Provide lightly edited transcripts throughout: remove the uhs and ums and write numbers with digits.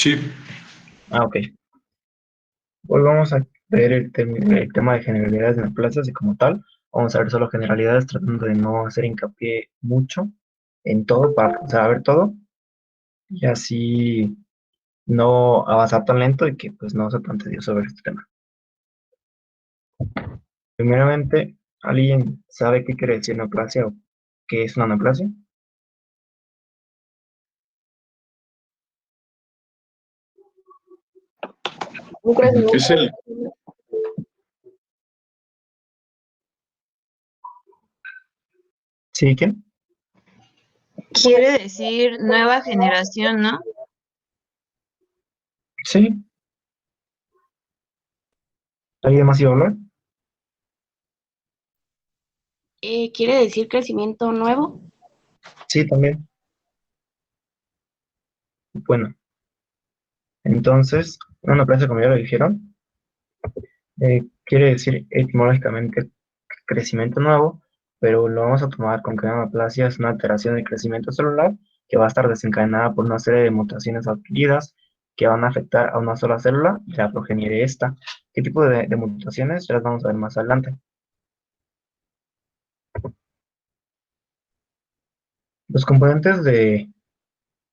Sí, Ok. Hoy vamos a ver el tema de generalidades de neoplasias y como tal, vamos a ver solo generalidades tratando de no hacer hincapié mucho en todo para alcanzar a ver todo y así no avanzar tan lento y que pues no sea tan tedioso ver este tema. Primeramente, ¿alguien sabe qué quiere decir neoplasia o qué es una neoplasia? Un crecimiento. es el, ¿Sí? ¿Quién? Quiere decir nueva generación, ¿no? Sí. ¿Alguien más iba a hablar? ¿Quiere decir crecimiento nuevo? Sí, también. Bueno, entonces, una neoplasia, como ya lo dijeron, quiere decir etimológicamente crecimiento nuevo, pero lo vamos a tomar con que una neoplasia es una alteración del crecimiento celular que va a estar desencadenada por una serie de mutaciones adquiridas que van a afectar a una sola célula y la progenie de esta. ¿Qué tipo de mutaciones? Ya las vamos a ver más adelante. Los componentes de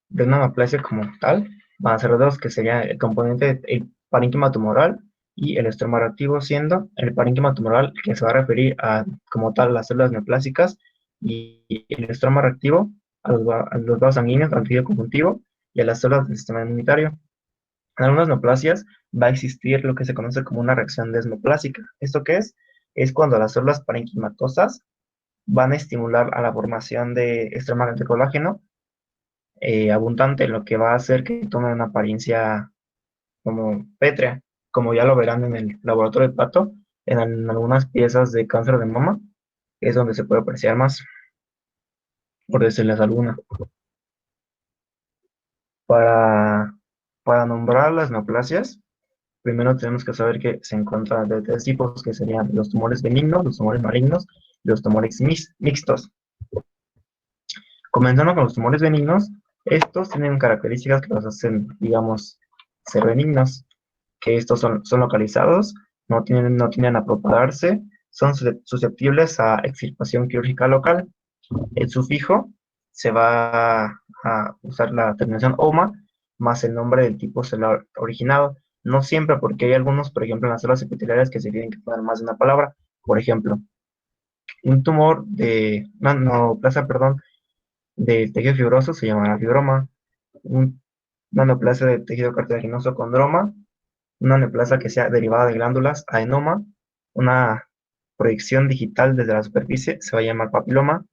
una neoplasia como tal van a ser dos, que serían el componente, el parénquima tumoral y el estroma reactivo, siendo el parénquima tumoral que se va a referir a, como tal, las células neoplásicas y el estroma reactivo a los vasos sanguíneos, al tejido conjuntivo y a las células del sistema inmunitario. En algunas neoplasias va a existir lo que se conoce como una reacción desneoplásica. ¿Esto qué es? Es cuando las células parenquimatosas van a estimular a la formación de estroma de colágeno abundante, lo que va a hacer que tome una apariencia como pétrea, como ya lo verán en el laboratorio de Pato, en algunas piezas de cáncer de mama, es donde se puede apreciar más, por decirles alguna. Para, para nombrar las neoplasias, primero tenemos que saber que se encuentran de tres tipos, que serían los tumores benignos, los tumores malignos y los tumores mixtos. Comenzando con los tumores benignos, estos tienen características que los hacen, digamos, ser benignos, que estos son localizados, no tienden a propagarse, son susceptibles a extirpación quirúrgica local. El sufijo se va a usar la terminación OMA más el nombre del tipo celular originado. No siempre, porque hay algunos, por ejemplo, en las células epiteliales que se tienen que poner más de una palabra. Por ejemplo, un tumor de, no, neoplasia, perdón, de tejido fibroso se llamará fibroma. Una neoplasia de tejido cartilaginoso condroma, una neoplasia que sea derivada de glándulas, adenoma, una proyección digital desde la superficie se va a llamar papiloma,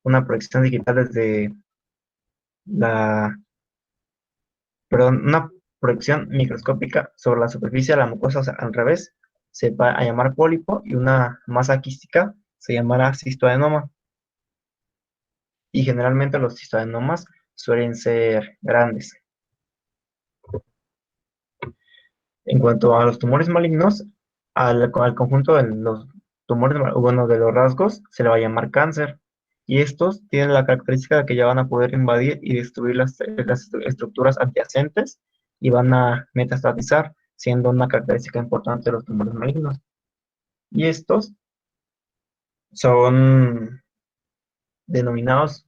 una proyección digital desde la, perdón, una proyección microscópica sobre la superficie de la mucosa, o sea, al revés, se va a llamar pólipo y una masa quística se llamará cistoadenoma. Y generalmente los cistoadenomas suelen ser grandes. En cuanto a los tumores malignos, al conjunto de los tumores, bueno, de los rasgos, se le va a llamar cáncer. Y estos tienen la característica de que ya van a poder invadir y destruir las estructuras adyacentes y van a metastatizar, siendo una característica importante de los tumores malignos. Y estos son denominados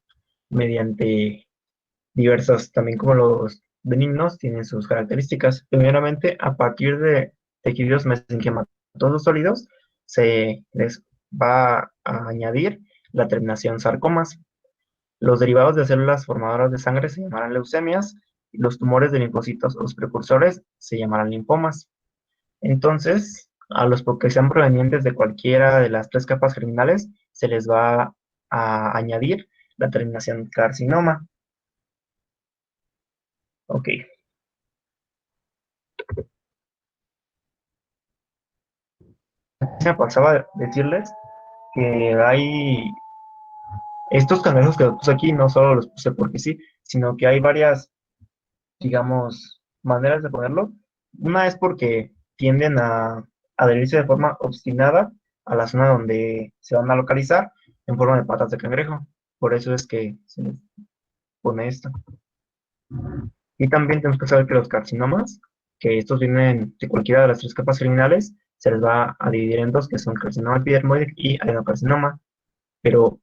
mediante diversas, también como los benignos, tienen sus características. Primeramente, a partir de tejidos mesenquimatosos sólidos, se les va a añadir la terminación sarcomas. Los derivados de células formadoras de sangre se llamarán leucemias, y los tumores de linfocitos o los precursores se llamarán linfomas. Entonces, a los que sean provenientes de cualquiera de las tres capas germinales, se les va a añadir la terminación carcinoma. Ok. Se me pasaba decirles que hay estos cangrejos que los puse aquí, no solo los puse porque sí, sino que hay varias, digamos, maneras de ponerlo. Una es porque tienden a adherirse de forma obstinada a la zona donde se van a localizar en forma de patas de cangrejo. Por eso es que se les pone esto. Y también tenemos que saber que los carcinomas, que estos vienen de cualquiera de las tres capas germinales, se les va a dividir en dos, que son carcinoma epidermoide y adenocarcinoma. Pero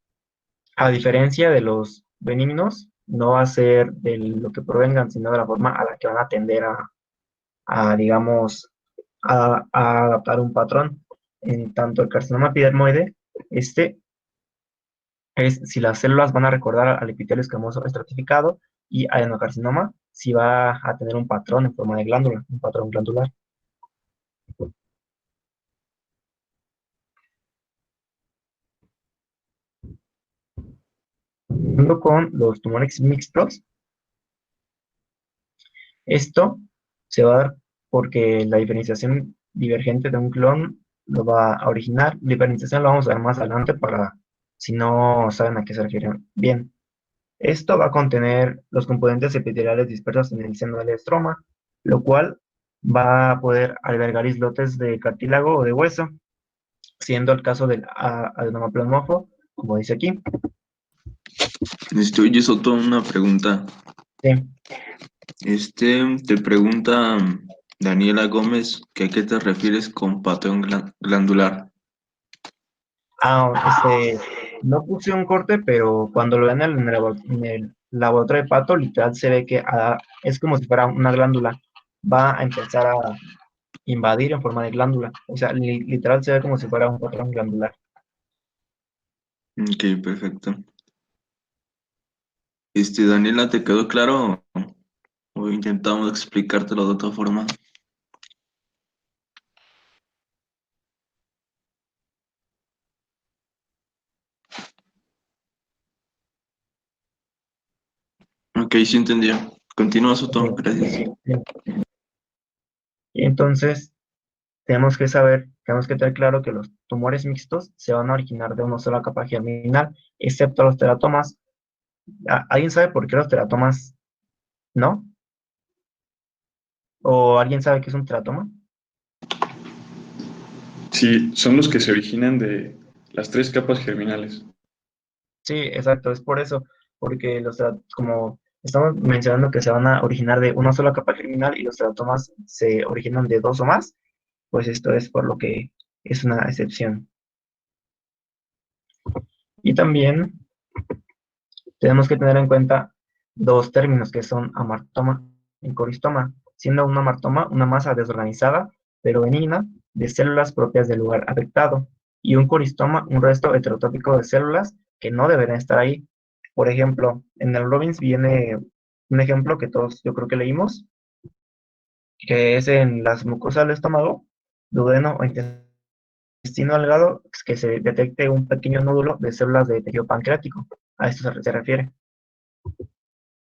a diferencia de los benignos, no va a ser de lo que provengan, sino de la forma a la que van a tender digamos, a adaptar un patrón. En tanto el carcinoma epidermoide, este es si las células van a recordar al epitelio escamoso estratificado, y adenocarcinoma si va a tener un patrón en forma de glándula, un patrón glandular. Junto con los tumores mixtos, esto se va a dar porque la diferenciación divergente de un clon lo va a originar. Diferenciación lo vamos a ver más adelante para si no saben a qué se refieren bien. Esto va a contener los componentes epiteliales dispersos en el seno del estroma, lo cual va a poder albergar islotes de cartílago o de hueso, siendo el caso del adenoma plasmóforo, como dice aquí. Oye, Soto, una pregunta. Sí. Te pregunta Daniela Gómez que a qué te refieres con patrón glandular. No puse un corte, pero cuando lo ven en el laboratorio de pato, literal se ve que es como si fuera una glándula. Va a empezar a invadir en forma de glándula. O sea, literal se ve como si fuera un patrón glandular. Ok, perfecto. Daniela, ¿te quedó claro o intentamos explicártelo de otra forma? Ok, sí entendió. Continúa, Soto, gracias. Y entonces, tenemos que tener claro que los tumores mixtos se van a originar de una sola capa germinal, excepto los teratomas. ¿Alguien sabe por qué los teratomas no? ¿O alguien sabe qué es un teratoma? Sí, son los que se originan de las tres capas germinales. Sí, exacto, es por eso, porque como estamos mencionando que se van a originar de una sola capa germinal y los teratomas se originan de dos o más, pues esto es por lo que es una excepción. Y también tenemos que tener en cuenta dos términos que son amartoma y coristoma, siendo un amartoma una masa desorganizada pero benigna de células propias del lugar afectado, y un coristoma un resto heterotópico de células que no deberían estar ahí. Por ejemplo, en el Robbins viene un ejemplo que todos yo creo que leímos, que es en las mucosas del estómago, duodeno o intestino delgado, que se detecte un pequeño nódulo de células de tejido pancreático. A esto se refiere.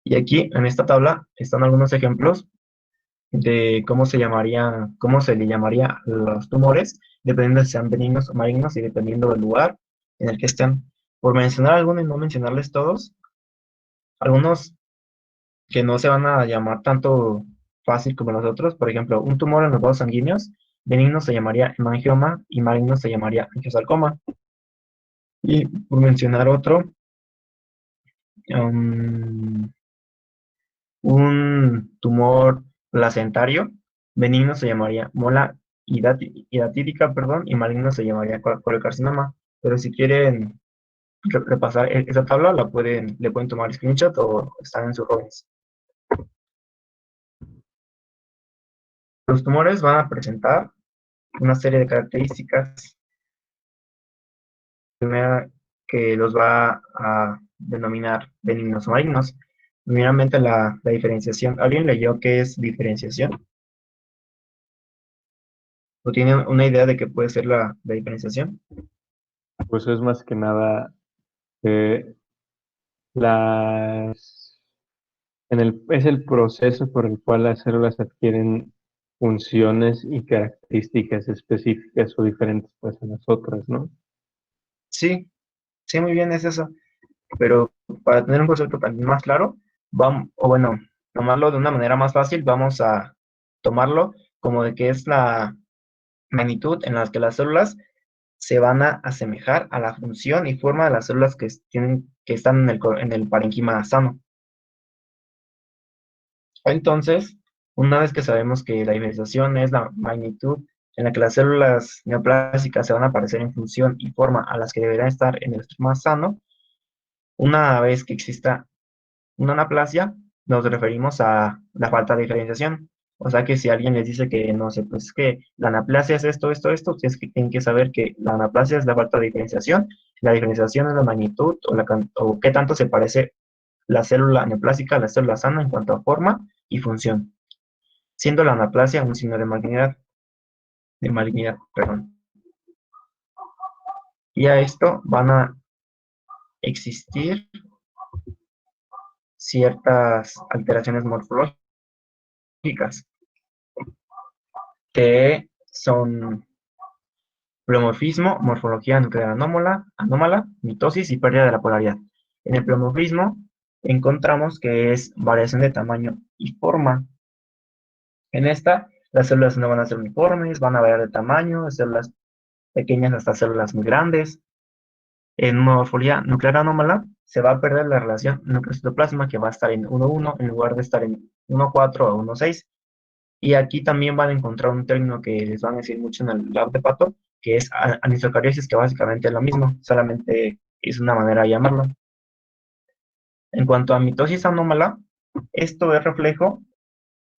Y aquí, en esta tabla, están algunos ejemplos de cómo se le llamaría a los tumores, dependiendo de si sean benignos o malignos y dependiendo del lugar en el que estén. Por mencionar algunos y no mencionarles todos, algunos que no se van a llamar tanto fácil como los otros, por ejemplo, un tumor en los vasos sanguíneos, benigno se llamaría hemangioma y maligno se llamaría angiosarcoma. Y por mencionar otro, um, un tumor placentario, benigno se llamaría mola hidatídica, perdón, y maligno se llamaría coliocarcinoma. Pero si quieren repasar esa tabla, le pueden tomar screenshot o están en sus roles. Los tumores van a presentar una serie de características. Primera, que los va a denominar benignos o malignos. Primeramente, la diferenciación. ¿Alguien leyó qué es diferenciación? ¿O tiene una idea de qué puede ser la diferenciación? Pues es más que nada eh, las, es el proceso por el cual las células adquieren funciones y características específicas o diferentes pues a las otras, ¿no? Sí, sí, muy bien, es eso. Pero para tener un concepto también más claro, o bueno, tomarlo de una manera más fácil, vamos a tomarlo como de que es la magnitud en la que las células se van a asemejar a la función y forma de las células que están en el parénquima sano. Entonces, una vez que sabemos que la diferenciación es la magnitud en la que las células neoplásicas se van a aparecer en función y forma a las que deberán estar en el estroma sano, una vez que exista una anaplasia, nos referimos a la falta de diferenciación. O sea que si alguien les dice que no sé, pues que la anaplasia es esto, esto, esto, ustedes que tienen que saber que la anaplasia es la falta de diferenciación, la diferenciación es la magnitud o qué tanto se parece la célula neoplásica a la célula sana en cuanto a forma y función, siendo la anaplasia un signo de malignidad, perdón. Y a esto van a existir ciertas alteraciones morfológicas que son pleomorfismo, morfología nuclear anómala, mitosis y pérdida de la polaridad. En el pleomorfismo encontramos que es variación de tamaño y forma. En esta, las células no van a ser uniformes, van a variar de tamaño, de células pequeñas hasta células muy grandes. En morfología nuclear anómala se va a perder la relación núcleo-citoplasma, que va a estar en 1,1 en lugar de estar en 1,4 o 1,6. Y aquí también van a encontrar un término que les van a decir mucho en el lab de Pato, que es anisocariosis, que básicamente es lo mismo, solamente es una manera de llamarlo. En cuanto a mitosis anómala, esto es reflejo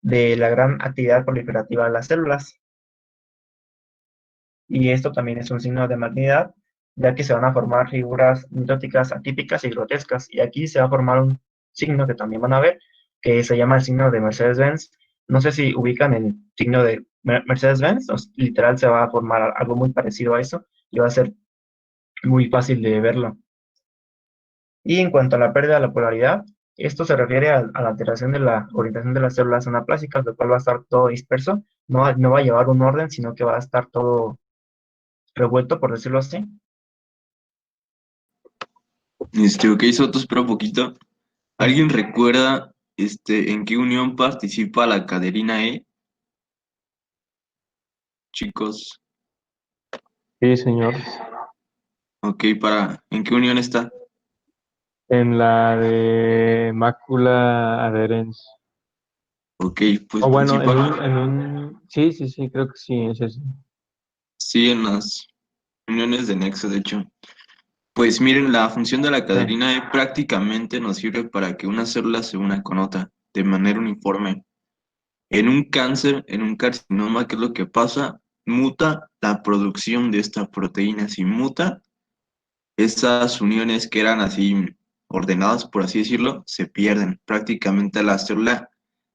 de la gran actividad proliferativa de las células. Y esto también es un signo de malignidad, ya que se van a formar figuras mitóticas atípicas y grotescas. Y aquí se va a formar un signo que también van a ver, que se llama el signo de Mercedes-Benz. No sé si ubican el signo de Mercedes-Benz, literal se va a formar algo muy parecido a eso y va a ser muy fácil de verlo. Y en cuanto a la pérdida de la polaridad, esto se refiere a la alteración de la orientación de las células anaplásicas, lo cual va a estar todo disperso, no va a llevar un orden, sino que va a estar todo revuelto, por decirlo así. Ok, Soto, espera un poquito. ¿Alguien recuerda en qué unión participa la caderina E? Chicos, Sí, señor. ok, ¿en qué unión está? En la de mácula adherens. Ok, pues O bueno, principal, sí, sí, sí, creo que sí, es eso. sí, en las uniones de nexo, de hecho. Pues miren, la función de la Ah, caderina E prácticamente nos sirve para que una célula se una con otra de manera uniforme. En un cáncer, en un carcinoma, ¿qué es lo que pasa? Muta la producción de esta proteína. Si muta, esas uniones que eran así ordenadas, por así decirlo, se pierden. Prácticamente la célula,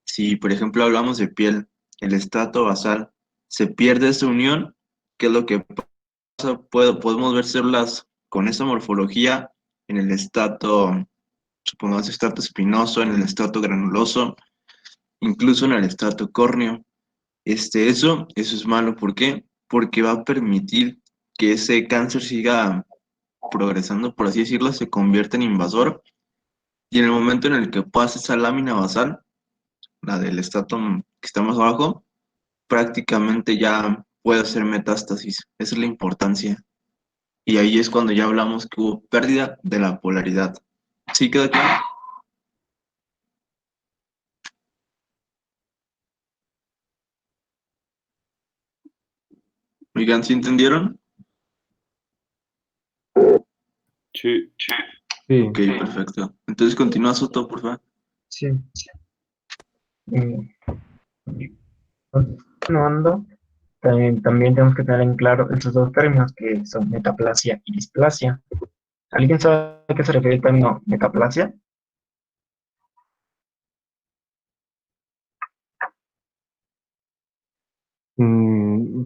si por ejemplo hablamos de piel, el estrato basal, se pierde esa unión, ¿qué es lo que pasa? Podemos ver células con esa morfología en el estrato, supongamos estrato espinoso, en el estrato granuloso, incluso en el estrato córneo. Eso es malo. ¿Por qué? Porque va a permitir que ese cáncer siga progresando, por así decirlo, se convierte en invasor. Y en el momento en el que pasa esa lámina basal, la del estrato que está más abajo, prácticamente ya puede hacer metástasis. Esa es la importancia. Y ahí es cuando ya hablamos que hubo pérdida de la polaridad. ¿Sí queda claro? Oigan, ¿sí entendieron? Sí. sí. Ok, perfecto. Entonces continúa Soto, por favor. Sí. Y continuando, también tenemos que tener en claro estos dos términos que son metaplasia y displasia. ¿Alguien sabe a qué se refiere el término metaplasia?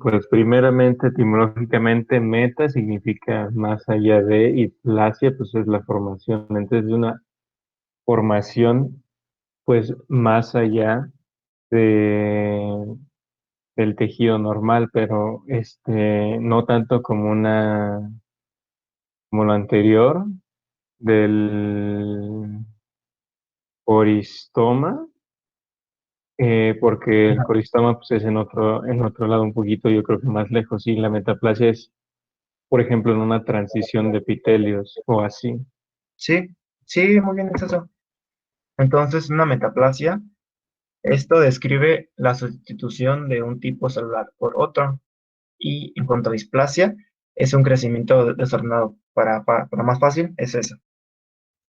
Pues primeramente, etimológicamente, meta significa más allá de, y plasia, pues es la formación. Entonces, es una formación, pues más allá de, del tejido normal, pero no tanto como como lo anterior del coristoma, porque el Ajá. coristoma pues, es en otro lado un poquito, yo creo que más lejos, y la metaplasia es, por ejemplo, en una transición de epitelios o así. Sí, sí, muy bien, es eso. Entonces, una metaplasia Esto describe la sustitución de un tipo celular por otro. Y en cuanto a displasia, es un crecimiento desordenado. Para más fácil, es eso.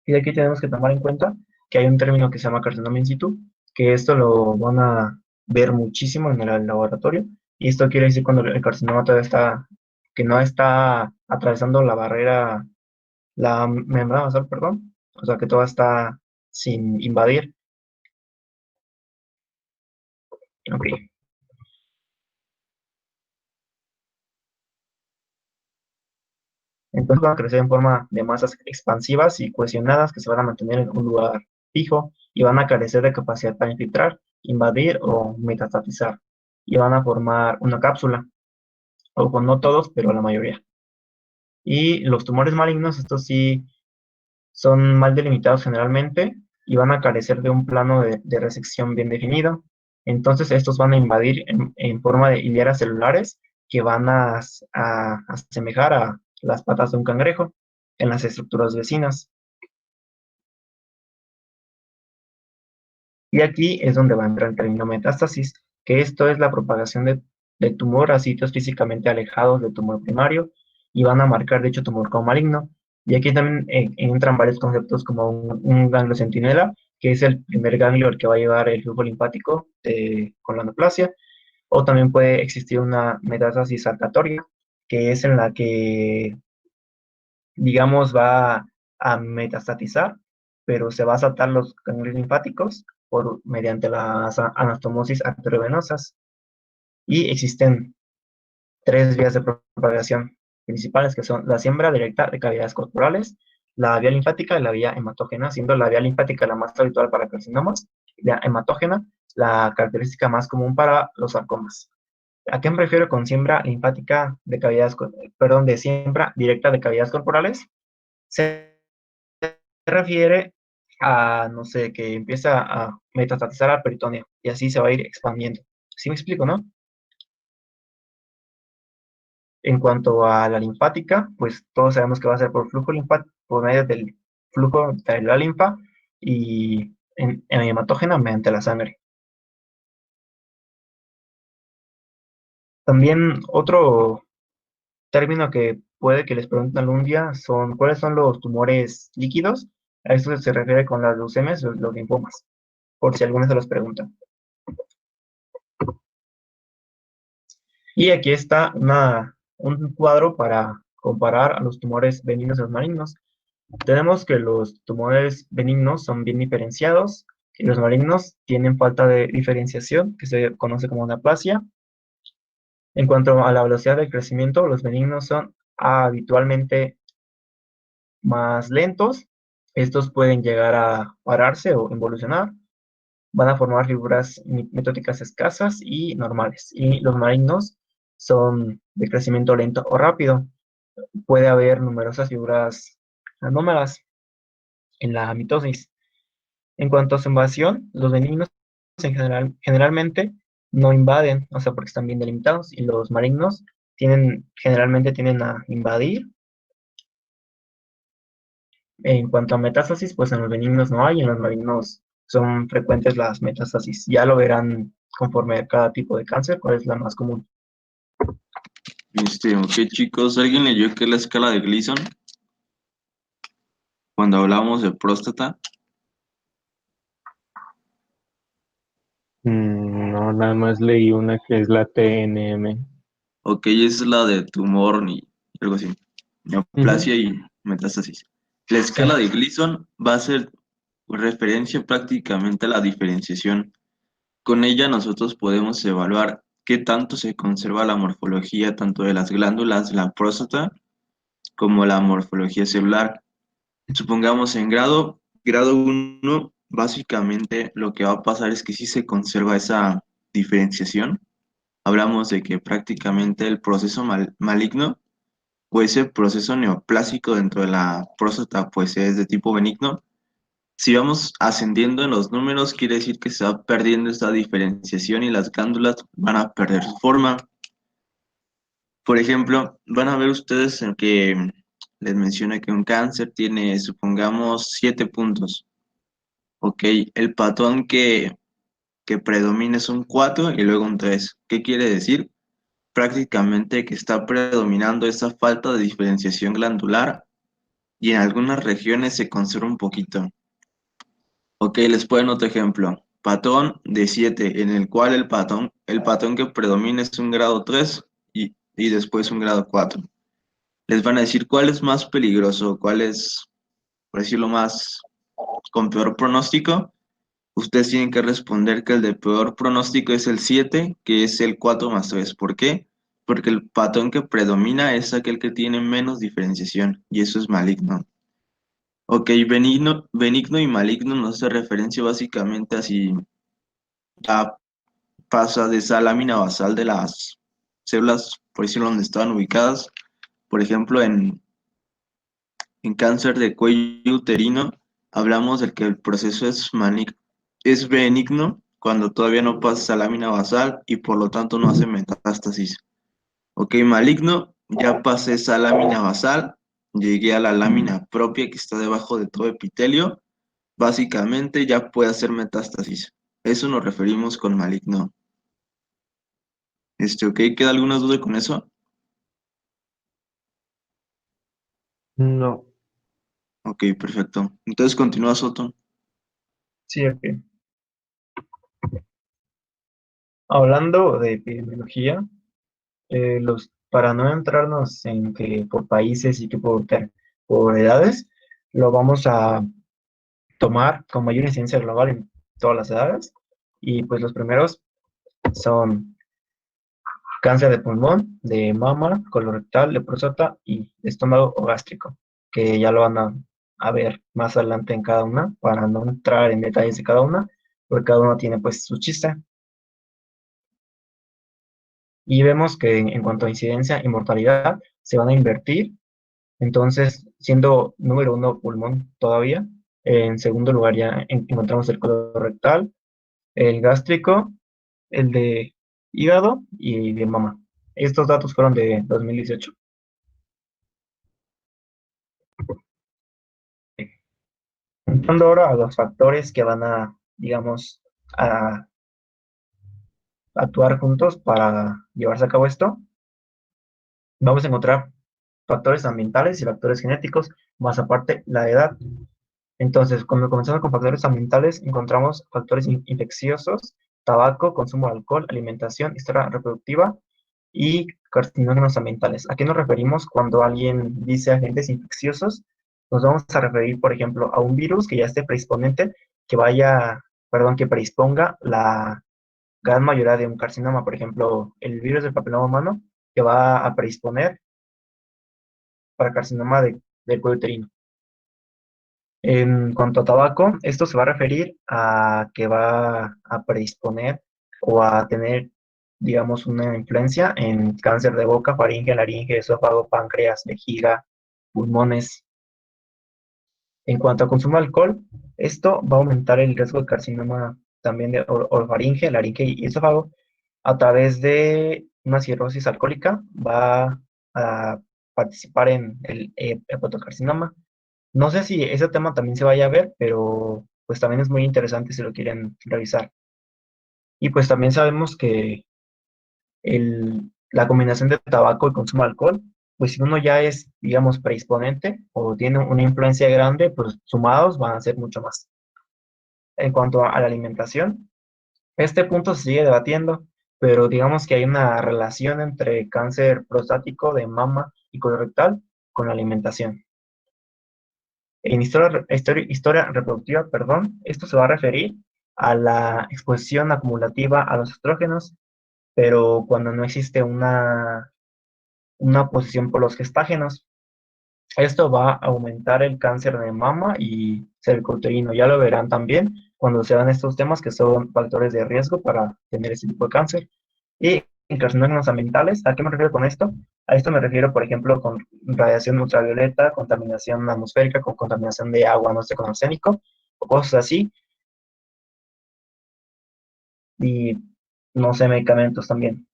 Y de aquí tenemos que tomar en cuenta que hay un término que se llama carcinoma in situ, que esto lo van a ver muchísimo en el laboratorio. Y esto quiere decir cuando el carcinoma todavía está, que no está atravesando la barrera, la membrana basal, perdón. O sea, que todavía está sin invadir. Ok. Entonces van a crecer en forma de masas expansivas y cohesionadas que se van a mantener en un lugar fijo y van a carecer de capacidad para infiltrar, invadir o metastatizar. Y van a formar una cápsula. Ojo, no todos, pero la mayoría. Y los tumores malignos, estos sí son mal delimitados generalmente y van a carecer de un plano de resección bien definido. Entonces, estos van a invadir en forma de hileras celulares que van a asemejar a las patas de un cangrejo en las estructuras vecinas. Y aquí es donde va a entrar el término metástasis, que esto es la propagación del tumor a sitios físicamente alejados del tumor primario y van a marcar dicho tumor como maligno. Y aquí también entran varios conceptos como un ganglio centinela, que es el primer ganglio al que va a llevar el flujo linfático con la neoplasia, o también puede existir una metástasis saltatoria, que es en la que, digamos, va a metastatizar, pero se va a saltar los ganglios linfáticos mediante las anastomosis arteriovenosas. Y existen tres vías de propagación principales, que son la siembra directa de cavidades corporales, la vía linfática y la vía hematógena, siendo la vía linfática la más habitual para carcinomas y la hematógena la característica más común para los sarcomas. ¿A qué me refiero con siembra linfática de cavidades, perdón, de siembra directa de cavidades corporales? Se refiere a, no sé, que empieza a metastatizar al peritoneo y así se va a ir expandiendo. ¿Sí me explico, no? En cuanto a la linfática, pues todos sabemos que va a ser por flujo linfático, por medio del flujo de la linfa y en hematógena mediante la sangre. También otro término que puede que les pregunten algún día son ¿cuáles son los tumores líquidos? A eso se refiere con las leucemias o los linfomas, por si alguno se los pregunta. Y aquí está un cuadro para comparar a los tumores benignos y los malignos. Tenemos que los tumores benignos son bien diferenciados y los malignos tienen falta de diferenciación, que se conoce como neoplasia. En cuanto a la velocidad de crecimiento, los benignos son habitualmente más lentos. Estos pueden llegar a pararse o involucionar. Van a formar figuras mitóticas escasas y normales. Y los malignos son de crecimiento lento o rápido. Puede haber numerosas figuras anómalas en la mitosis. En cuanto a su invasión, los benignos generalmente no invaden, o sea, porque están bien delimitados, y los malignos generalmente tienden a invadir. En cuanto a metástasis, pues en los benignos no hay, en los malignos son frecuentes las metástasis. Ya lo verán conforme a cada tipo de cáncer, cuál es la más común. Ok, chicos, ¿alguien leyó qué es la escala de Gleason? Cuando hablamos de próstata. No, nada más leí una que es la TNM. Ok, esa es la de tumor y algo así. Neoplasia y metástasis. La escala de Gleason va a ser referencia prácticamente a la diferenciación. Con ella nosotros podemos evaluar qué tanto se conserva la morfología tanto de las glándulas de la próstata como la morfología celular. Supongamos en grado 1, básicamente lo que va a pasar es que sí se conserva esa diferenciación. Hablamos de que prácticamente el proceso maligno o ese proceso neoplásico dentro de la próstata pues es de tipo benigno. Si vamos ascendiendo en los números, quiere decir que se va perdiendo esta diferenciación y las glándulas van a perder su forma. Por ejemplo, van a ver ustedes en que les mencioné que un cáncer tiene, supongamos, 7 puntos. Ok, el patrón que que predomina es un 4 y luego un 3. ¿Qué quiere decir? Prácticamente que está predominando esa falta de diferenciación glandular y en algunas regiones se conserva un poquito. Ok, les pongo otro ejemplo. Patrón de 7, en el cual el patrón que predomina es un grado 3 y después un grado 4. Les van a decir cuál es más peligroso, cuál es, por decirlo más, con peor pronóstico. Ustedes tienen que responder que el de peor pronóstico es el 7, que es el 4 más 3. ¿Por qué? Porque el patrón que predomina es aquel que tiene menos diferenciación y eso es maligno. Ok, benigno y maligno nos hace referencia básicamente a si ya pasa de esa lámina basal de las células, por decirlo, donde estaban ubicadas. Por ejemplo, en cáncer de cuello uterino, hablamos del que el proceso es benigno cuando todavía no pasa esa lámina basal y por lo tanto no hace metástasis. Ok, maligno, ya pasé esa lámina basal, llegué a la lámina propia que está debajo de todo epitelio, básicamente ya puede hacer metástasis. Eso nos referimos con maligno. Ok, ¿queda alguna duda con eso? No. Ok, perfecto. Entonces continúa, Soto. Sí, ok. Hablando de epidemiología, para no entrarnos en que por países y que por edades, lo vamos a tomar con mayor incidencia global en todas las edades. Y pues los primeros son cáncer de pulmón, de mama, colorectal, de próstata y estómago o gástrico, que ya lo van a ver más adelante en cada una, para no entrar en detalles de cada una, porque cada uno tiene pues su chiste. Y vemos que en cuanto a incidencia y mortalidad, se van a invertir. Entonces, siendo número uno pulmón todavía, en segundo lugar ya encontramos el colorectal, el gástrico, el de hígado y de mama. Estos datos fueron de 2018. Entrando ahora a los factores que van a, digamos, a actuar juntos para llevarse a cabo esto, vamos a encontrar factores ambientales y factores genéticos, más aparte la edad. Entonces, cuando comenzamos con factores ambientales, encontramos factores infecciosos, tabaco, consumo de alcohol, alimentación, historia reproductiva y carcinógenos ambientales. ¿A qué nos referimos cuando alguien dice agentes infecciosos? Nos vamos a referir, por ejemplo, a un virus que ya esté predisponente, que predisponga la gran mayoría de un carcinoma. Por ejemplo, el virus del papiloma humano que va a predisponer para carcinoma del cuello uterino. En cuanto a tabaco, esto se va a referir a que va a predisponer o a tener, digamos, una influencia en cáncer de boca, faringe, laringe, esófago, páncreas, vejiga, pulmones. En cuanto a consumo de alcohol, esto va a aumentar el riesgo de carcinoma también de orofaringe, laringe y esófago a través de una cirrosis alcohólica. Va a participar en el hepatocarcinoma. No sé si ese tema también se vaya a ver, pero pues también es muy interesante si lo quieren revisar. Y pues también sabemos que la combinación de tabaco y consumo de alcohol, pues si uno ya es, digamos, predisponente o tiene una influencia grande, pues sumados van a ser mucho más. En cuanto a la alimentación, este punto se sigue debatiendo, pero digamos que hay una relación entre cáncer prostático de mama y colorectal con la alimentación. En historia reproductiva, perdón, esto se va a referir a la exposición acumulativa a los estrógenos, pero cuando no existe una oposición por los gestágenos. Esto va a aumentar el cáncer de mama y cervicouterino. Ya lo verán también cuando se dan estos temas que son factores de riesgo para tener este tipo de cáncer. Y en carcinógenos ambientales, ¿a qué me refiero con esto? A esto me refiero, por ejemplo, con radiación ultravioleta, contaminación atmosférica, con contaminación de agua, no sé, con arsénico, o cosas así. Y, no sé, medicamentos también.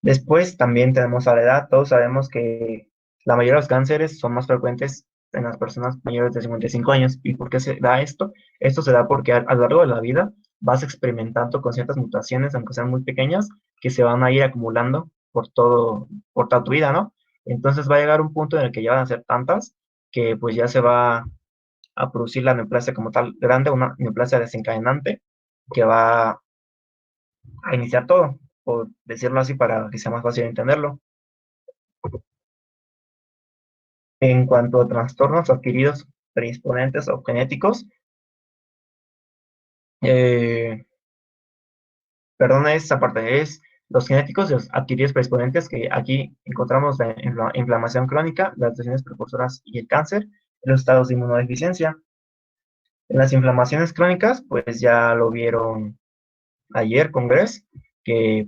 Después también tenemos a la edad. Todos sabemos que la mayoría de los cánceres son más frecuentes en las personas mayores de 55 años. ¿Y por qué se da esto? Esto se da porque a lo largo de la vida vas experimentando con ciertas mutaciones, aunque sean muy pequeñas, que se van a ir acumulando por toda tu vida, ¿no? Entonces va a llegar un punto en el que ya van a ser tantas que pues ya se va a producir la neoplasia como tal grande, una neoplasia desencadenante que va a iniciar todo, por decirlo así para que sea más fácil entenderlo. En cuanto a trastornos adquiridos predisponentes o genéticos, perdón, esa parte es los genéticos y los adquiridos predisponentes, que aquí encontramos la inflamación crónica, las lesiones precursoras y el cáncer, los estados de inmunodeficiencia. En las inflamaciones crónicas, pues ya lo vieron ayer con Gress, que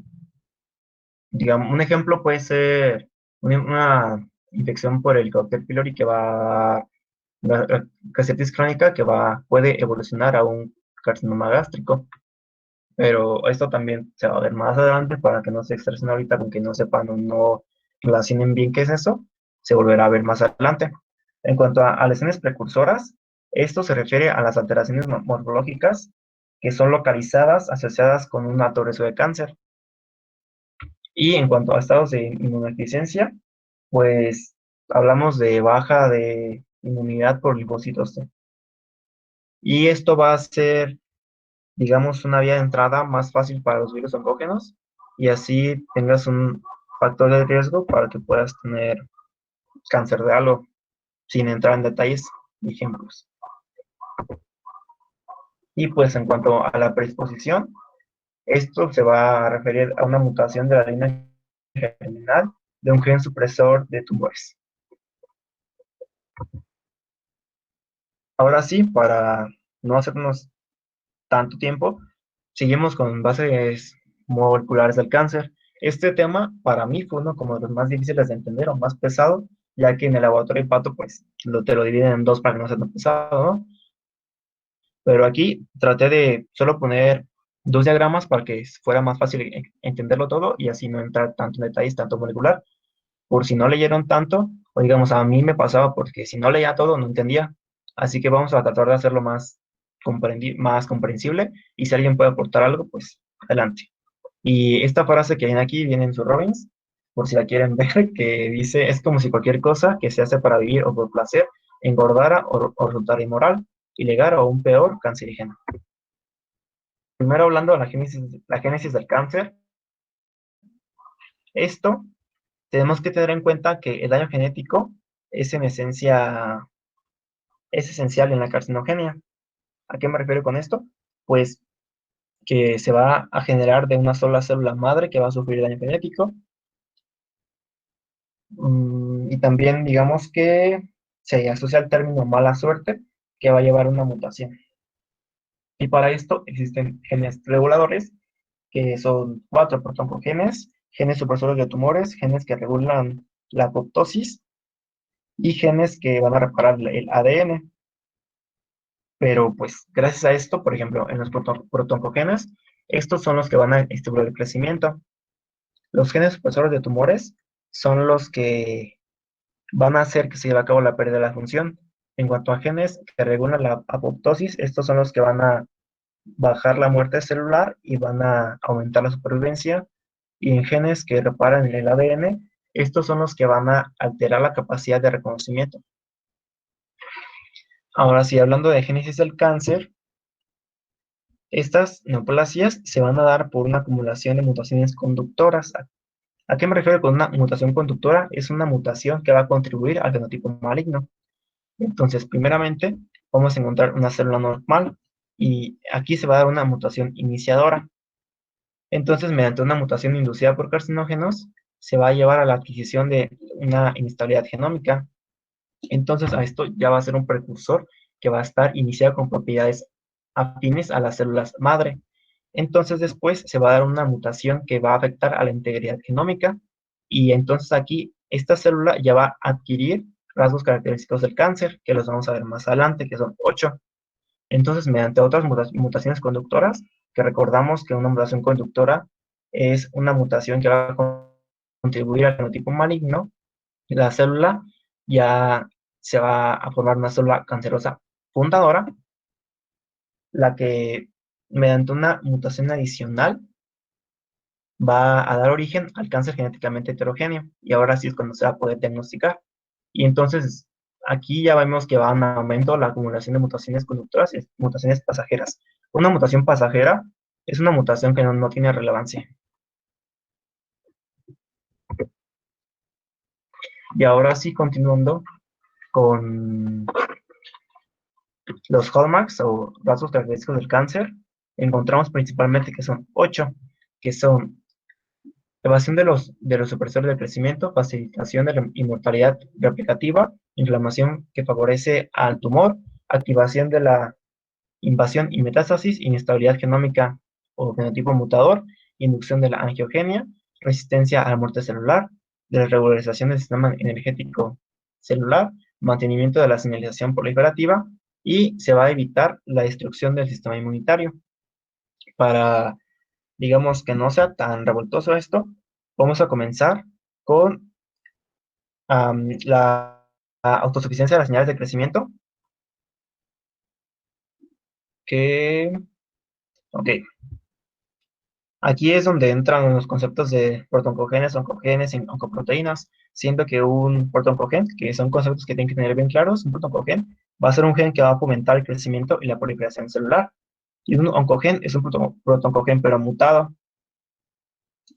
digamos, un ejemplo puede ser una infección por el Helicobacter pylori que va, la gastritis crónica que puede evolucionar a un carcinoma gástrico. Pero esto también se va a ver más adelante para que no se estresen ahorita con que no sepan o no relacionen bien qué es eso, se volverá a ver más adelante. En cuanto a lesiones precursoras, esto se refiere a las alteraciones morfológicas que son localizadas asociadas con un alto riesgo de cáncer. Y en cuanto a estados de inmunodeficiencia, pues hablamos de baja de inmunidad por linfocitos T. Y esto va a ser, digamos, una vía de entrada más fácil para los virus oncógenos y así tengas un factor de riesgo para que puedas tener cáncer de halo, sin entrar en detalles y ejemplos. Y pues en cuanto a la predisposición, esto se va a referir a una mutación de la línea germinal de un gen supresor de tumores. Ahora sí, para no hacernos tanto tiempo, seguimos con bases moleculares del cáncer. Este tema para mí fue uno como de los más difíciles de entender o más pesado, ya que en el laboratorio de Pato pues te lo dividen en dos para que no sea tan pesado, ¿no? Pero aquí traté de solo poner dos diagramas para que fuera más fácil entenderlo todo y así no entrar tanto en detalles, tanto molecular. Por si no leyeron tanto, o digamos, a mí me pasaba porque si no leía todo no entendía. Así que vamos a tratar de hacerlo más comprensible y si alguien puede aportar algo, pues adelante. Y esta frase que viene aquí viene en su Robbins, por si la quieren ver, que dice, es como si cualquier cosa que se hace para vivir o por placer engordara o resultara inmoral y legara a un peor cancerígeno. Primero hablando de la génesis del cáncer, esto tenemos que tener en cuenta que el daño genético es en esencia, es esencial en la carcinogenia. ¿A qué me refiero con esto? Pues que se va a generar de una sola célula madre que va a sufrir daño genético. Y también digamos que se asocia al término mala suerte, que va a llevar una mutación. Y para esto existen genes reguladores, que son 4 protoncogenes, genes supresores de tumores, genes que regulan la apoptosis y genes que van a reparar el ADN. Pero pues gracias a esto, por ejemplo, en los protoncogenes, estos son los que van a estimular el crecimiento. Los genes supresores de tumores son los que van a hacer que se lleve a cabo la pérdida de la función. En cuanto a genes que regulan la apoptosis, estos son los que van a bajar la muerte celular y van a aumentar la supervivencia. Y en genes que reparan el ADN, estos son los que van a alterar la capacidad de reconocimiento. Ahora sí, hablando de génesis del cáncer, estas neoplasias se van a dar por una acumulación de mutaciones conductoras. ¿A qué me refiero con una mutación conductora? Es una mutación que va a contribuir al fenotipo maligno. Entonces, primeramente, vamos a encontrar una célula normal y aquí se va a dar una mutación iniciadora. Entonces, mediante una mutación inducida por carcinógenos, se va a llevar a la adquisición de una inestabilidad genómica. Entonces, a esto ya va a ser un precursor que va a estar iniciado con propiedades afines a las células madre. Entonces, después se va a dar una mutación que va a afectar a la integridad genómica y entonces aquí esta célula ya va a adquirir rasgos característicos del cáncer, que los vamos a ver más adelante, que son 8. Entonces, mediante otras mutaciones conductoras, que recordamos que una mutación conductora es una mutación que va a contribuir al fenotipo maligno, la célula ya se va a formar una célula cancerosa fundadora, la que mediante una mutación adicional, va a dar origen al cáncer genéticamente heterogéneo. Y ahora sí es cuando se va a poder diagnosticar. Y entonces, aquí ya vemos que va en aumento la acumulación de mutaciones conductoras y mutaciones pasajeras. Una mutación pasajera es una mutación que no tiene relevancia. Y ahora sí, continuando con los hallmarks o rasgos característicos del cáncer, encontramos principalmente que son 8, que son evasión de los supresores del crecimiento, facilitación de la inmortalidad replicativa, inflamación que favorece al tumor, activación de la invasión y metástasis, inestabilidad genómica o fenotipo mutador, inducción de la angiogenia, resistencia a la muerte celular, desregularización del sistema energético celular, mantenimiento de la señalización proliferativa y se va a evitar la destrucción del sistema inmunitario. Para, digamos, que no sea tan revoltoso esto, vamos a comenzar con la autosuficiencia de las señales de crecimiento, que, ok, aquí es donde entran los conceptos de protooncogenes, oncogenes y oncoproteínas, siendo que un protooncogen, que son conceptos que tienen que tener bien claros, un protooncogen va a ser un gen que va a fomentar el crecimiento y la proliferación celular, y un oncogen es un protooncogen pero mutado,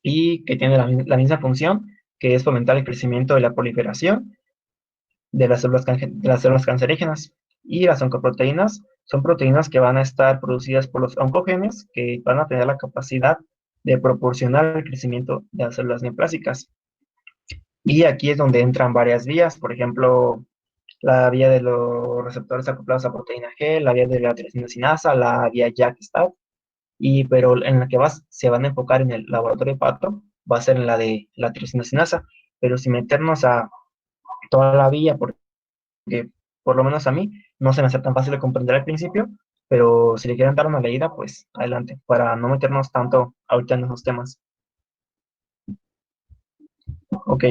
y que tiene la misma función, que es fomentar el crecimiento y la proliferación de las células cancerígenas. Y las oncoproteínas son proteínas que van a estar producidas por los oncogenes, que van a tener la capacidad de proporcionar el crecimiento de las células neoplásicas. Y aquí es donde entran varias vías, por ejemplo, la vía de los receptores acoplados a proteína G, la vía de la tirosina, la vía JAK-STAT, pero en la que se van a enfocar en el laboratorio de Pato, va a ser en la de la tirosina, pero sin meternos a toda la vía, porque por lo menos a mí no se me hace tan fácil de comprender al principio, pero si le quieren dar una leída, pues adelante, para no meternos tanto ahorita en esos temas. Ok,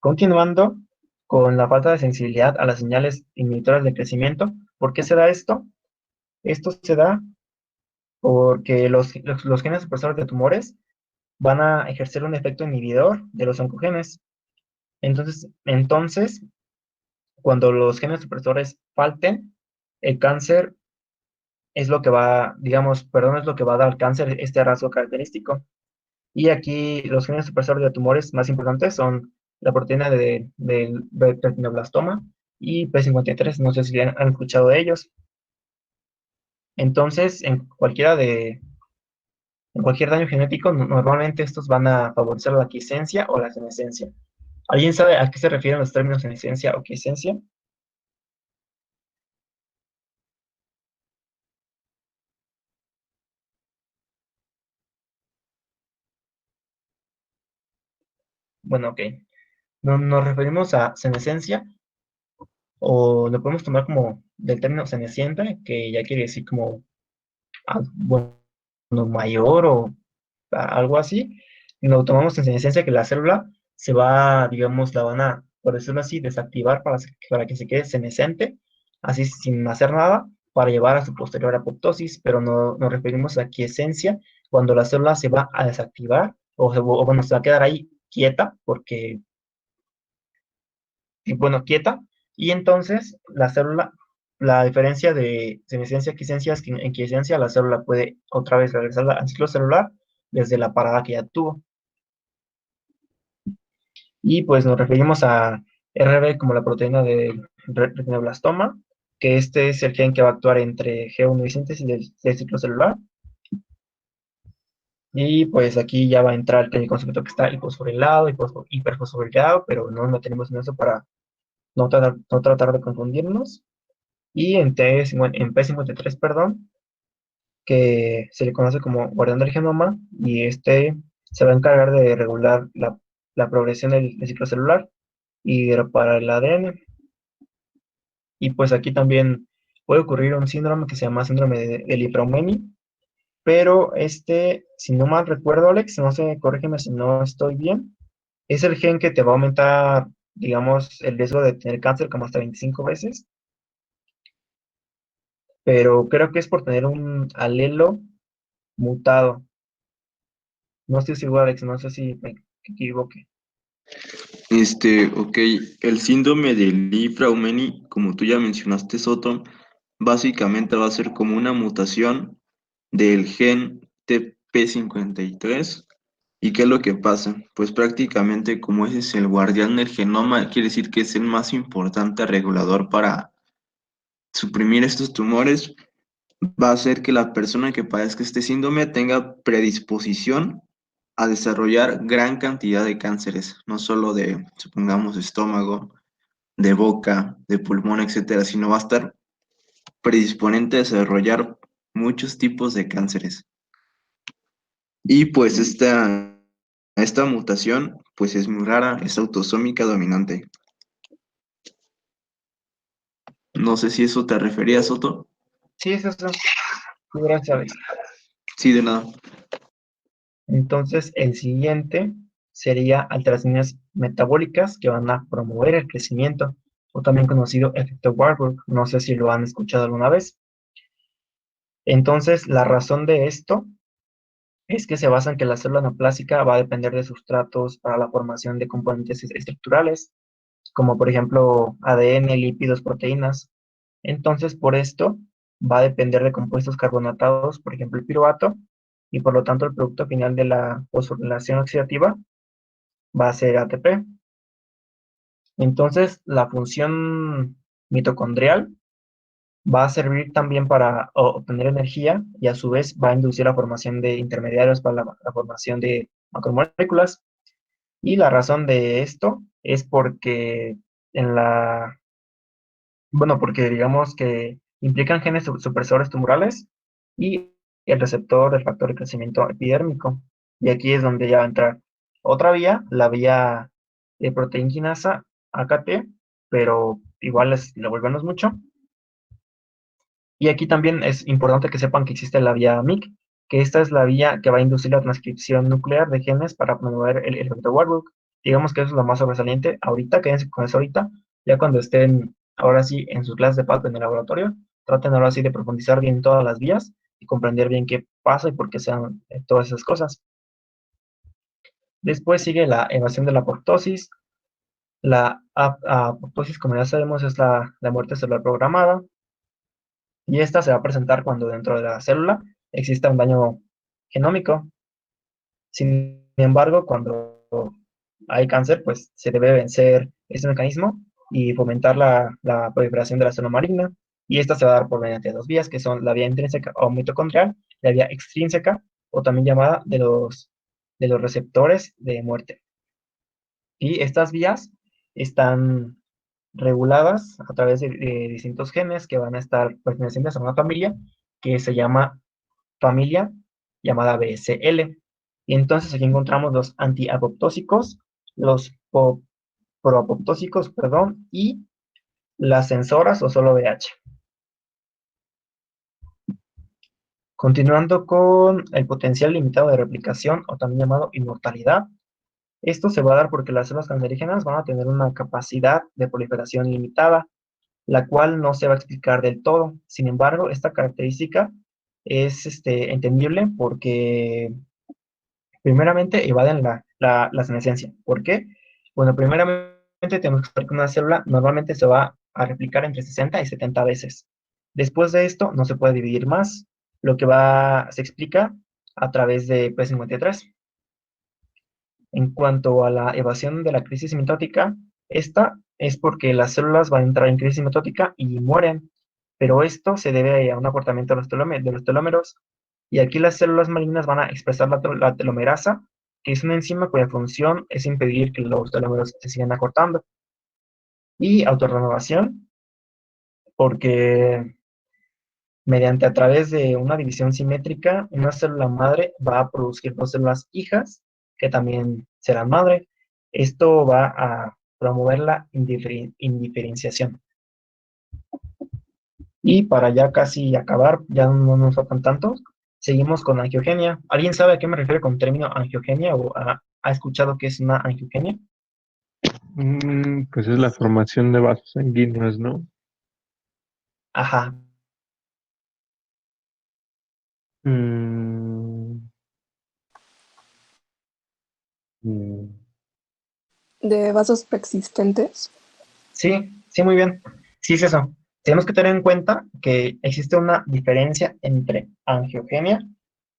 continuando con la falta de sensibilidad a las señales inhibitoras de crecimiento. ¿Por qué se da esto? Esto se da porque los genes supresores de tumores van a ejercer un efecto inhibidor de los oncogenes. Entonces, cuando los genes supresores falten, el cáncer es lo que va, digamos, perdón, es lo que va a dar al cáncer este rasgo característico. Y aquí los genes supresores de tumores más importantes son la proteína del retinoblastoma y P53, no sé si han escuchado de ellos. Entonces, en cualquier daño genético, normalmente estos van a favorecer la quiescencia o la senescencia. ¿Alguien sabe a qué se refieren los términos senescencia o quiescencia? Bueno, ok. Nos referimos a senescencia o lo podemos tomar como del término cenecienta, que ya quiere decir como bueno, mayor o algo así. Y lo tomamos en senescencia que la célula se va, digamos, la van a, por decirlo así, desactivar para que se quede senescente, así sin hacer nada, para llevar a su posterior apoptosis, pero no nos referimos a quiesencia cuando la célula se va a desactivar o bueno, se va a quedar ahí quieta, porque bueno, quieta, y entonces la diferencia de senescencia a quiescencia es que en quiescencia la célula puede otra vez regresar al ciclo celular desde la parada que ya tuvo. Y pues nos referimos a RB como la proteína del retinoblastoma, que este es el gen que va a actuar entre G1 y síntesis del ciclo celular. Y pues aquí ya va a entrar el concepto que está hipofosforilado, hiperfosforilado, pero no lo tenemos en eso para no tratar de confundirnos. Y en P53, perdón, que se le conoce como guardián del genoma, y este se va a encargar de regular la progresión del ciclo celular y de reparar el ADN. Y pues aquí también puede ocurrir un síndrome que se llama síndrome de Li-Fraumeni, pero si no mal recuerdo, Alex, no sé, corrígeme si no estoy bien, es el gen que te va a aumentar, digamos, el riesgo de tener cáncer como hasta 25 veces, pero creo que es por tener un alelo mutado. No estoy seguro, Alex, no sé si me equivoqué. Ok, el síndrome de Li-Fraumeni, como tú ya mencionaste, Soto, básicamente va a ser como una mutación del gen TP53. ¿Y qué es lo que pasa? Pues prácticamente como ese es el guardián del genoma, quiere decir que es el más importante regulador para suprimir estos tumores, va a hacer que la persona que padezca este síndrome tenga predisposición a desarrollar gran cantidad de cánceres, no solo de, supongamos, estómago, de boca, de pulmón, etcétera, sino va a estar predisponente a desarrollar muchos tipos de cánceres. Y pues esta mutación pues es muy rara, es autosómica dominante. No sé si eso te refería, Soto. Sí, es eso. Sí, gracias, Alex. Sí, de nada. Entonces, el siguiente sería alteraciones metabólicas que van a promover el crecimiento, o también conocido efecto Warburg. No sé si lo han escuchado alguna vez. Entonces, la razón de esto es que se basa en que la célula neoplásica va a depender de sustratos para la formación de componentes estructurales, como por ejemplo ADN, lípidos, proteínas. Entonces, por esto va a depender de compuestos carbonatados, por ejemplo el piruvato, y por lo tanto el producto final de la fosforilación oxidativa va a ser ATP. Entonces, la función mitocondrial va a servir también para obtener energía y a su vez va a inducir la formación de intermediarios para la formación de macromoléculas. Y la razón de esto es porque en la, bueno, porque digamos que implican genes supresores tumorales y el receptor del factor de crecimiento epidérmico. Y aquí es donde ya va a entrar otra vía, la vía de proteína quinasa AKT, pero igual lo volvemos mucho. Y aquí también es importante que sepan que existe la vía MYC, que esta es la vía que va a inducir la transcripción nuclear de genes para promover el efecto Warburg. Digamos que eso es lo más sobresaliente ahorita, quédense con eso ahorita, ya cuando estén ahora sí en sus clases de PALP en el laboratorio, traten ahora sí de profundizar bien todas las vías y comprender bien qué pasa y por qué sean todas esas cosas. Después sigue la evasión de la apoptosis. La apoptosis, como ya sabemos, es la muerte celular programada. Y esta se va a presentar cuando dentro de la célula exista un daño genómico. Sin embargo, cuando hay cáncer, pues se debe vencer este mecanismo y fomentar la proliferación de la célula maligna. Y esta se va a dar por mediante dos vías, que son la vía intrínseca o mitocondrial, la vía extrínseca, o también llamada de los receptores de muerte. Y estas vías están reguladas a través de distintos genes que van a estar pertenecientes a una familia que se llama familia llamada BSL. Y entonces aquí encontramos los antiapoptósicos, los proapoptósicos, perdón, y las sensoras o solo BH. Continuando con el potencial limitado de replicación o también llamado inmortalidad. Esto se va a dar porque las células cancerígenas van a tener una capacidad de proliferación limitada, la cual no se va a explicar del todo. Sin embargo, esta característica es entendible porque primeramente evaden la senescencia. ¿Por qué? Bueno, primeramente tenemos que saber que una célula normalmente se va a replicar entre 60 y 70 veces. Después de esto, no se puede dividir más, lo que se explica a través de P53. En cuanto a la evasión de la crisis mitótica, esta es porque las células van a entrar en crisis mitótica y mueren, pero esto se debe a un acortamiento de los telómeros, y aquí las células malignas van a expresar la telomerasa, que es una enzima cuya función es impedir que los telómeros se sigan acortando. Y autorrenovación, porque mediante a través de una división simétrica, una célula madre va a producir dos células hijas que también serán madre. Esto va a promover la indiferenciación. Y para ya casi acabar, ya no nos faltan tantos, seguimos con angiogenia. ¿Alguien sabe a qué me refiero con término angiogenia o ha escuchado qué es una angiogenia? Pues es la formación de vasos sanguíneos, ¿no? Ajá. Mm, de vasos preexistentes. Sí, muy bien. Sí, es eso. Tenemos que tener en cuenta que existe una diferencia entre angiogenia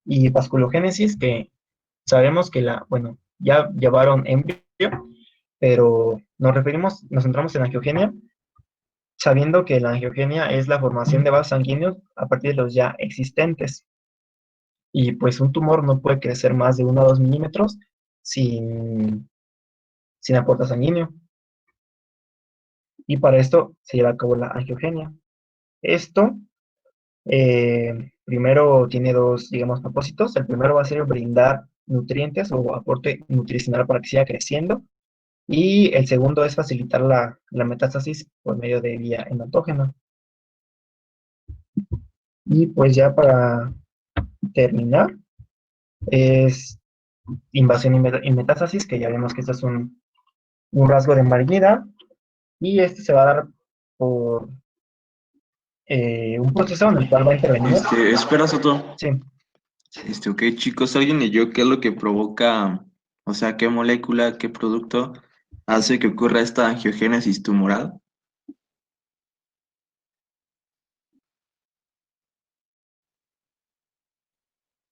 y vasculogénesis, que sabemos que bueno, ya llevaron embrio, pero nos centramos en angiogenia, sabiendo que la angiogenia es la formación de vasos sanguíneos a partir de los ya existentes. Y pues un tumor no puede crecer más de 1 o 2 milímetros sin, sin aporte sanguíneo. Y para esto se lleva a cabo la angiogenia. Esto primero tiene dos, digamos, propósitos. El primero va a ser brindar nutrientes o aporte nutricional para que siga creciendo. Y el segundo es facilitar la metástasis por medio de vía hematógena. Y pues ya para terminar, es invasión y metástasis, que ya vemos que esto es un rasgo de malignidad. Y este se va a dar por un proceso en el cual va a intervenir. Espera, Soto. Sí, Ok, chicos, ¿alguien leyó qué es lo que provoca, o sea, qué molécula, qué producto hace que ocurra esta angiogénesis tumoral?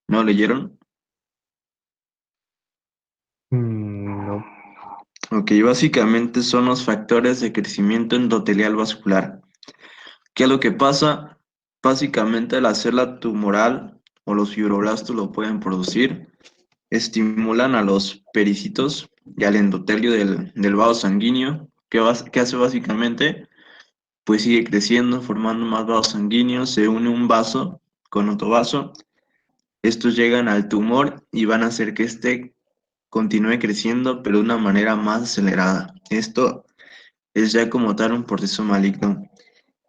¿No leyeron? no. Ok, básicamente son los factores de crecimiento endotelial vascular. ¿Qué es lo que pasa? Básicamente la célula tumoral o los fibroblastos lo pueden producir, estimulan a los pericitos y al endotelio del vaso sanguíneo. ¿Qué hace básicamente? Pues sigue creciendo, formando más vasos sanguíneos, se une un vaso con otro vaso. Estos llegan al tumor y van a hacer que éste continúe creciendo, pero de una manera más acelerada. Esto es ya como tal un proceso maligno.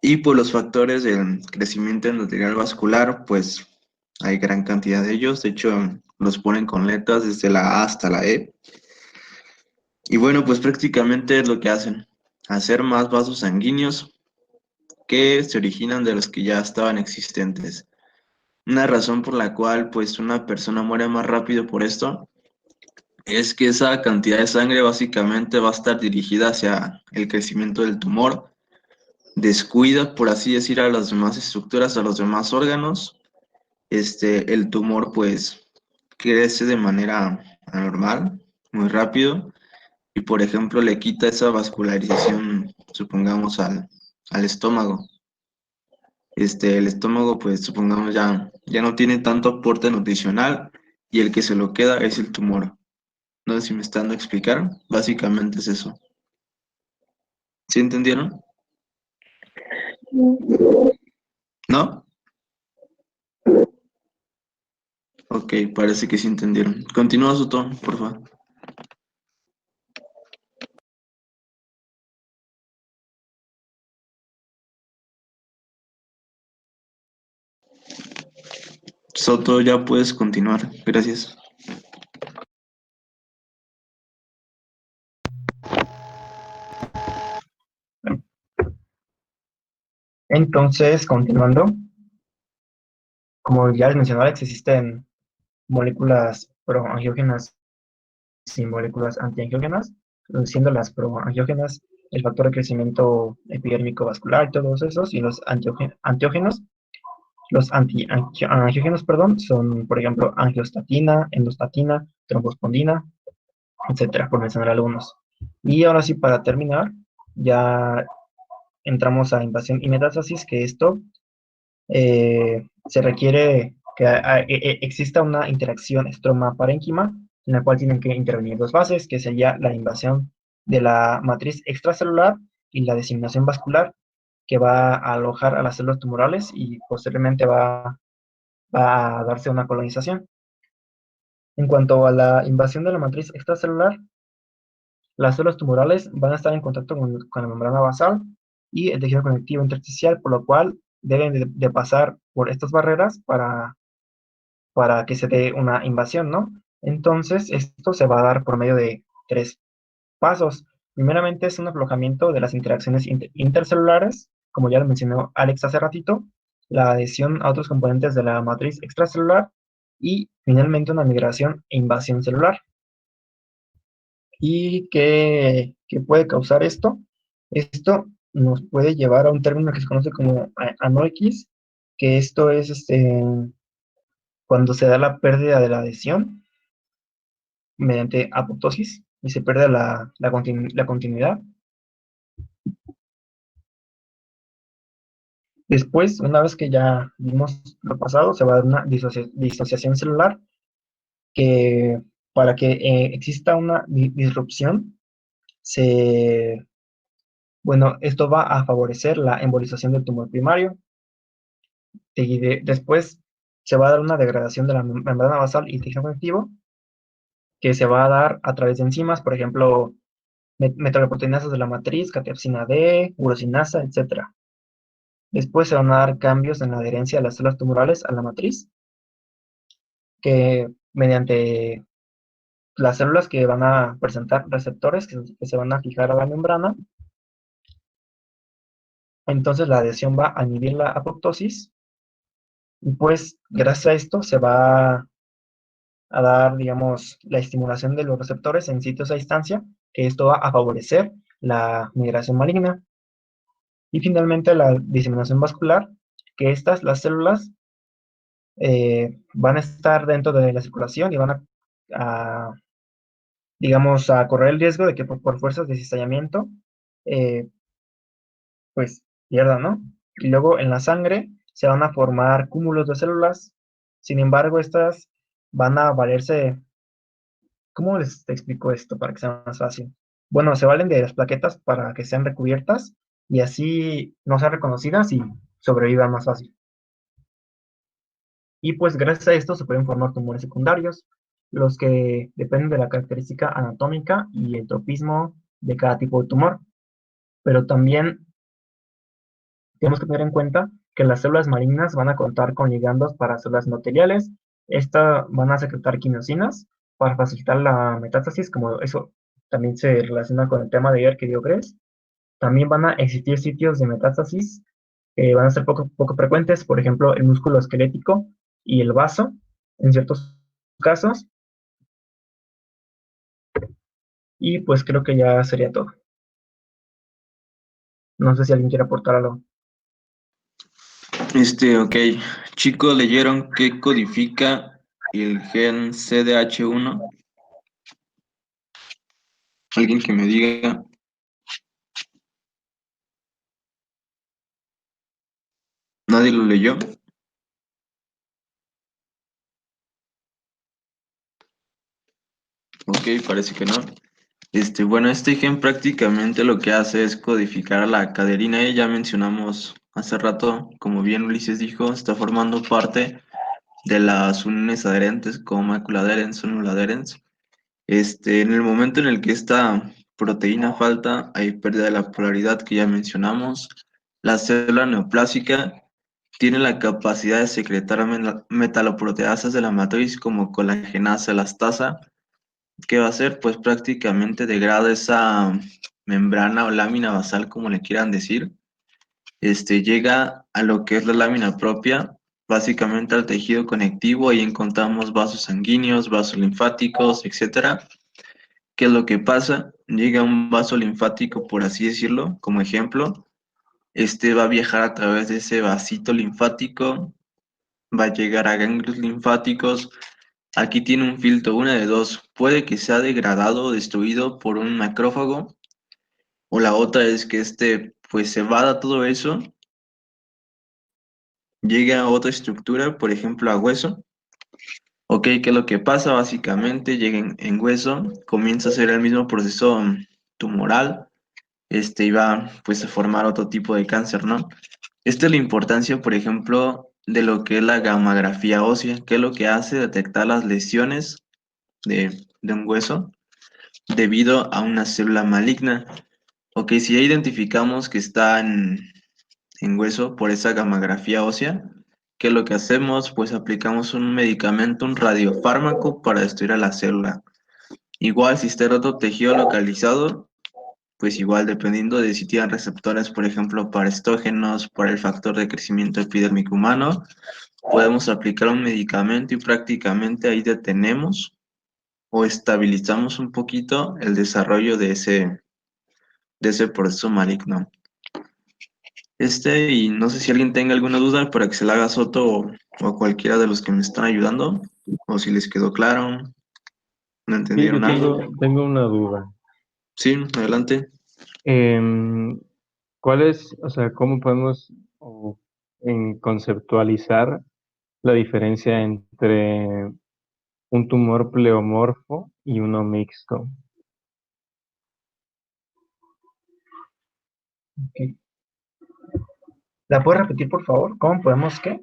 Y por los factores del crecimiento endotelial vascular, pues hay gran cantidad de ellos. De hecho, los ponen con letras desde la A hasta la E. Y bueno, pues prácticamente es lo que hacen, hacer más vasos sanguíneos que se originan de los que ya estaban existentes. Una razón por la cual pues una persona muere más rápido por esto es que esa cantidad de sangre básicamente va a estar dirigida hacia el crecimiento del tumor, descuida, por así decir, a las demás estructuras, a los demás órganos. El tumor pues crece de manera anormal, muy rápido, y por ejemplo le quita esa vascularización, supongamos, al estómago. El estómago, pues supongamos ya no tiene tanto aporte nutricional y el que se lo queda es el tumor. No sé si me están dando a explicar. Básicamente es eso. ¿Sí entendieron? ¿No? Ok, parece que sí entendieron. Continúa su tono, por favor. Soto, ya puedes continuar. Gracias. entonces, continuando, como ya les mencionaba, Alex, existen moléculas proangiógenas y moléculas antiangiógenas, siendo las proangiógenas el factor de crecimiento epidérmico vascular, todos esos, y los antiógenos, los antiangiógenos, perdón, son, por ejemplo, angiostatina, endostatina, trombospondina, etcétera, por mencionar algunos. Y ahora sí, para terminar, ya entramos a invasión y metástasis, que esto se requiere que exista una interacción estroma-parénquima en la cual tienen que intervenir dos fases, que sería la invasión de la matriz extracelular y la diseminación vascular, que va a alojar a las células tumorales y posteriormente va a darse una colonización. En cuanto a la invasión de la matriz extracelular, las células tumorales van a estar en contacto con la membrana basal y el tejido conectivo intersticial, por lo cual deben de pasar por estas barreras para que se dé una invasión, ¿no? Entonces, esto se va a dar por medio de tres pasos. Primeramente es un aflojamiento de las interacciones intercelulares, como ya lo mencionó Alex hace ratito, la adhesión a otros componentes de la matriz extracelular y finalmente una migración e invasión celular. ¿Y qué puede causar esto? Esto nos puede llevar a un término que se conoce como anoikis, que esto es cuando se da la pérdida de la adhesión mediante apoptosis y se pierde la continuidad. Después, una vez que ya vimos lo pasado, se va a dar una disociación celular que para que exista una disrupción, bueno, esto va a favorecer la embolización del tumor primario y después se va a dar una degradación de la membrana basal y tejido conectivo que se va a dar a través de enzimas, por ejemplo, metaloproteinasas de la matriz, catepsina D, urosinasa, etcétera. Después se van a dar cambios en la adherencia de las células tumorales a la matriz, que mediante las células que van a presentar receptores que se van a fijar a la membrana, entonces la adhesión va a inhibir la apoptosis, y pues gracias a esto se va a dar, digamos, la estimulación de los receptores en sitios a distancia, que esto va a favorecer la migración maligna. Y finalmente la diseminación vascular, que las células, van a estar dentro de la circulación y van digamos, a correr el riesgo de que por fuerzas de cizallamiento, eh, pues pierdan, ¿no? Y luego en la sangre se van a formar cúmulos de células, sin embargo, estas van a valerse. ¿Cómo les explico esto para que sea más fácil? Bueno, se valen de las plaquetas para que sean recubiertas y así no sean reconocidas y sobrevivan más fácil. Y pues gracias a esto se pueden formar tumores secundarios, los que dependen de la característica anatómica y el tropismo de cada tipo de tumor. Pero también tenemos que tener en cuenta que las células malignas van a contar con ligandos para células endoteliales. Estas van a secretar quinosinas para facilitar la metástasis, como eso también se relaciona con el tema de ayer que dio Gres. También van a existir sitios de metástasis que van a ser poco frecuentes, por ejemplo, el músculo esquelético y el vaso, en ciertos casos. Y pues creo que ya sería todo. No sé si alguien quiere aportar algo. Ok. Chicos, ¿leyeron qué codifica el gen CDH1? Alguien que me diga. ¿Nadie lo leyó? Ok, parece que no. Bueno, este gen prácticamente lo que hace es codificar a la caderina E, ya mencionamos hace rato, como bien Ulises dijo, está formando parte de las uniones adherentes como mácula adherens o nula adherens. En el momento en el que esta proteína falta, hay pérdida de la polaridad que ya mencionamos. La célula neoplásica tiene la capacidad de secretar metaloproteasas de la matriz como colagenasa elastasa. ¿Qué va a hacer? Pues prácticamente degrada esa membrana o lámina basal, como le quieran decir. Llega a lo que es la lámina propia, básicamente al tejido conectivo, ahí encontramos vasos sanguíneos, vasos linfáticos, etcétera. ¿Qué es lo que pasa? Llega un vaso linfático, por así decirlo, como ejemplo. Va a viajar a través de ese vasito linfático, va a llegar a ganglios linfáticos. Aquí tiene un filtro, una de dos. Puede que sea degradado o destruido por un macrófago, o la otra es que pues se evada todo eso, llega a otra estructura, por ejemplo a hueso. Ok, ¿qué es lo que pasa? Básicamente llega en hueso, comienza a hacer el mismo proceso tumoral, y va pues a formar otro tipo de cáncer, ¿no? Esta es la importancia, por ejemplo, de lo que es la gammagrafía ósea, que es lo que hace detectar las lesiones de un hueso debido a una célula maligna. Ok, si ya identificamos que está en hueso por esa gammagrafía ósea, ¿qué es lo que hacemos? Pues aplicamos un medicamento, un radiofármaco para destruir a la célula. Igual si está en otro tejido localizado, pues igual dependiendo de si tienen receptores, por ejemplo, para estógenos, para el factor de crecimiento epidérmico humano, podemos aplicar un medicamento y prácticamente ahí detenemos o estabilizamos un poquito el desarrollo de ese proceso maligno. Y no sé si alguien tenga alguna duda para que se la haga a Soto o a cualquiera de los que me están ayudando, o si les quedó claro, no Sí, yo entendieron algo. tengo una duda. Sí, adelante. Em, ¿Cuál es, o sea, cómo podemos conceptualizar la diferencia entre un tumor pleomorfo y uno mixto? Ok. ¿La puedes repetir, por favor? ¿Cómo podemos qué?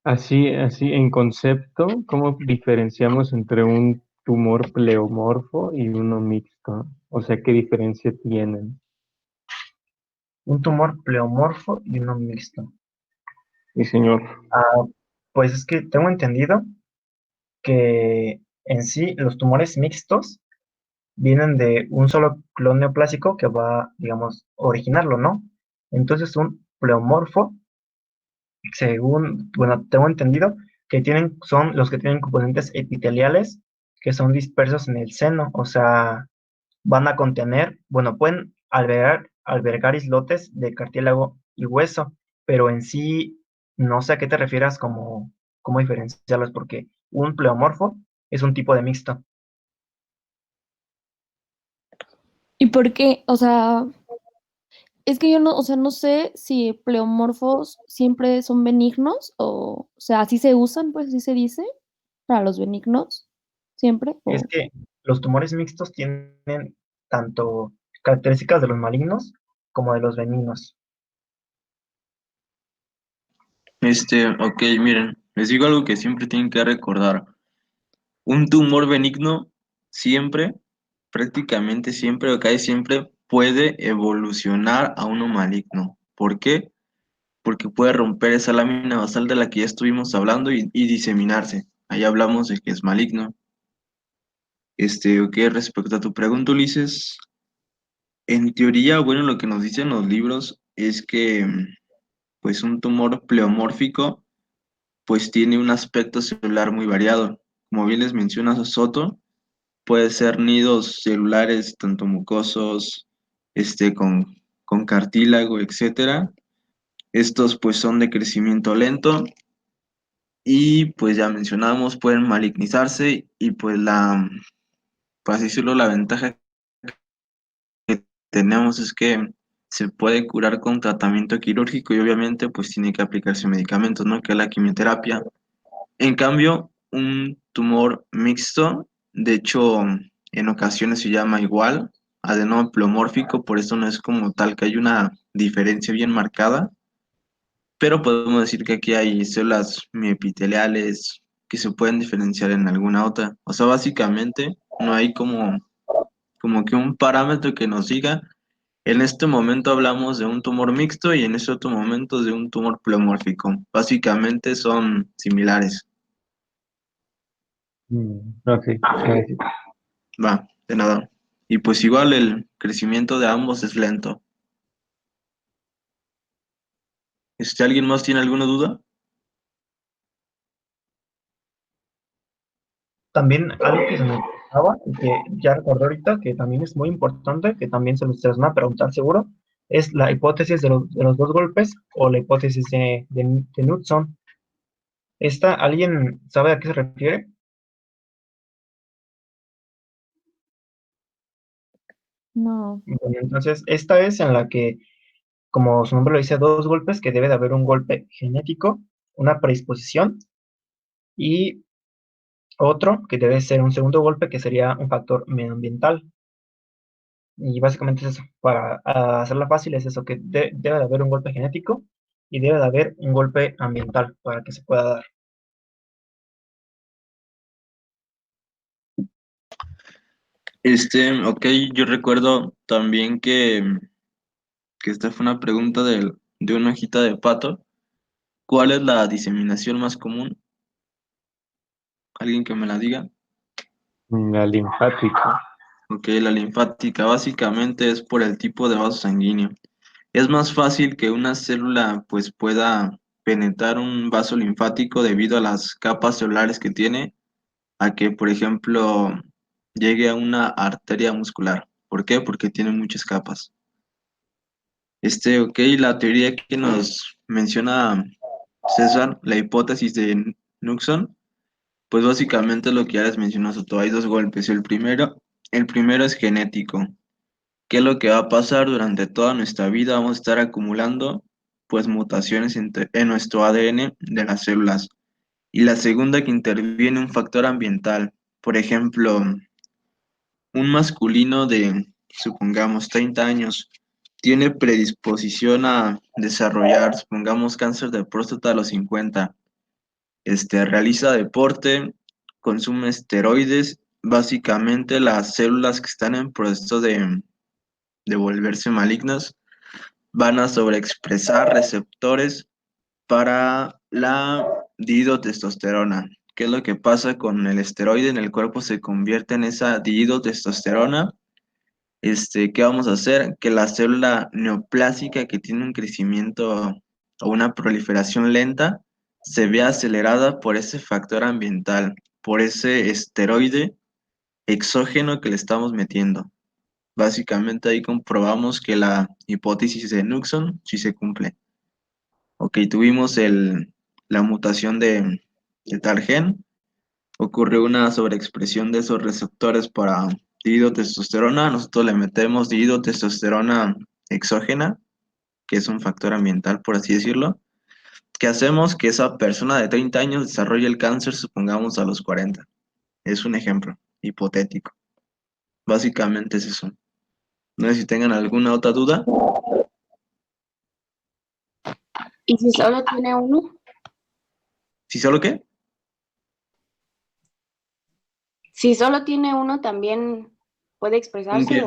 Así en concepto, ¿cómo diferenciamos entre un tumor pleomorfo y uno mixto? O sea, ¿qué diferencia tienen? Un tumor pleomorfo y uno mixto. Sí, señor. Ah, pues es que tengo entendido que en sí los tumores mixtos vienen de un solo clon neoplásico que va, digamos, a originarlo, ¿no? Entonces un pleomorfo, según, bueno, tengo entendido que son los que tienen componentes epiteliales que son dispersos en el seno, o sea, van a contener, bueno, pueden albergar islotes de cartílago y hueso, pero en sí no sé a qué te refieras como cómo diferenciarlos, porque un pleomorfo es un tipo de mixto. ¿Y por qué? O sea, es que yo no, o sea, no sé si pleomorfos siempre son benignos o sea, así se usan, pues así se dice, para los benignos, siempre, Es o... que los tumores mixtos tienen tanto características de los malignos como de los benignos. Ok, miren, les digo algo que siempre tienen que recordar. Un tumor benigno siempre, prácticamente siempre o casi siempre, puede evolucionar a uno maligno. ¿Por qué? Porque puede romper esa lámina basal de la que ya estuvimos hablando y diseminarse. Ahí hablamos de que es maligno. Ok, respecto a tu pregunta, Ulises, en teoría, bueno, lo que nos dicen los libros es que, pues, un tumor pleomórfico, pues, tiene un aspecto celular muy variado. Como bien les mencionas, Soto, puede ser nidos celulares, tanto mucosos, con cartílago, etcétera. Estos, pues, son de crecimiento lento y, pues, ya mencionamos, pueden malignizarse y, pues, por así decirlo, la ventaja que tenemos es que se puede curar con tratamiento quirúrgico y obviamente pues tiene que aplicarse medicamentos, ¿no? Que es la quimioterapia. En cambio, un tumor mixto, de hecho, en ocasiones se llama igual, adenopleomórfico, por eso no es como tal que hay una diferencia bien marcada, pero podemos decir que aquí hay células miepiteliales que se pueden diferenciar en alguna otra. O sea, básicamente no hay como que un parámetro que nos diga en este momento hablamos de un tumor mixto y en este otro momento de un tumor pleomórfico. Básicamente son similares. Ok, gracias. Va, de nada. Y pues igual el crecimiento de ambos es lento. ¿Alguien más tiene alguna duda? También algo que se me olvidaba y que ya recordé ahorita, que también es muy importante, que también se ustedes van a preguntar seguro, es la hipótesis de los dos golpes o la hipótesis de Knudson. ¿Alguien sabe a qué se refiere? No. Bueno, entonces, esta es en la que, como su nombre lo dice, dos golpes, que debe de haber un golpe genético, una predisposición, y otro que debe ser un segundo golpe, que sería un factor medioambiental. Y básicamente es eso. Para hacerla fácil, es eso, que debe de haber un golpe genético y debe de haber un golpe ambiental para que se pueda dar. Ok, yo recuerdo también que esta fue una pregunta de una hojita de pato. ¿Cuál es la diseminación más común? ¿Alguien que me la diga? La linfática. Ok, la linfática básicamente es por el tipo de vaso sanguíneo. Es más fácil que una célula pues pueda penetrar un vaso linfático debido a las capas celulares que tiene, a que por ejemplo llegue a una arteria muscular. ¿Por qué? Porque tiene muchas capas. Ok, la teoría que nos menciona César, la hipótesis de Knuckson, pues básicamente lo que ya les mencionó Soto, hay dos golpes. El primero es genético. ¿Qué es lo que va a pasar durante toda nuestra vida? Vamos a estar acumulando pues mutaciones en nuestro ADN de las células. Y la segunda que interviene un factor ambiental. Por ejemplo, un masculino de, supongamos, 30 años, tiene predisposición a desarrollar, supongamos, cáncer de próstata a los 50. Realiza deporte, consume esteroides. Básicamente, las células que están en proceso de volverse malignas van a sobreexpresar receptores para la dihidrotestosterona. ¿Qué es lo que pasa con el esteroide en el cuerpo? Se convierte en esa dihidrotestosterona. ¿Qué vamos a hacer? Que la célula neoplásica que tiene un crecimiento o una proliferación lenta se vea acelerada por ese factor ambiental, por ese esteroide exógeno que le estamos metiendo. Básicamente ahí comprobamos que la hipótesis de Knuckson sí se cumple. Ok, tuvimos la mutación de tal gen, ocurrió una sobreexpresión de esos receptores para dihidrotestosterona, nosotros le metemos dihidrotestosterona exógena, que es un factor ambiental, por así decirlo. ¿Qué hacemos? Que esa persona de 30 años desarrolle el cáncer, supongamos, a los 40. Es un ejemplo hipotético. Básicamente es eso. No sé si tengan alguna otra duda. ¿Y si solo tiene uno? ¿Sí solo qué? Si solo tiene uno, también puede ¿Un expresarse qué?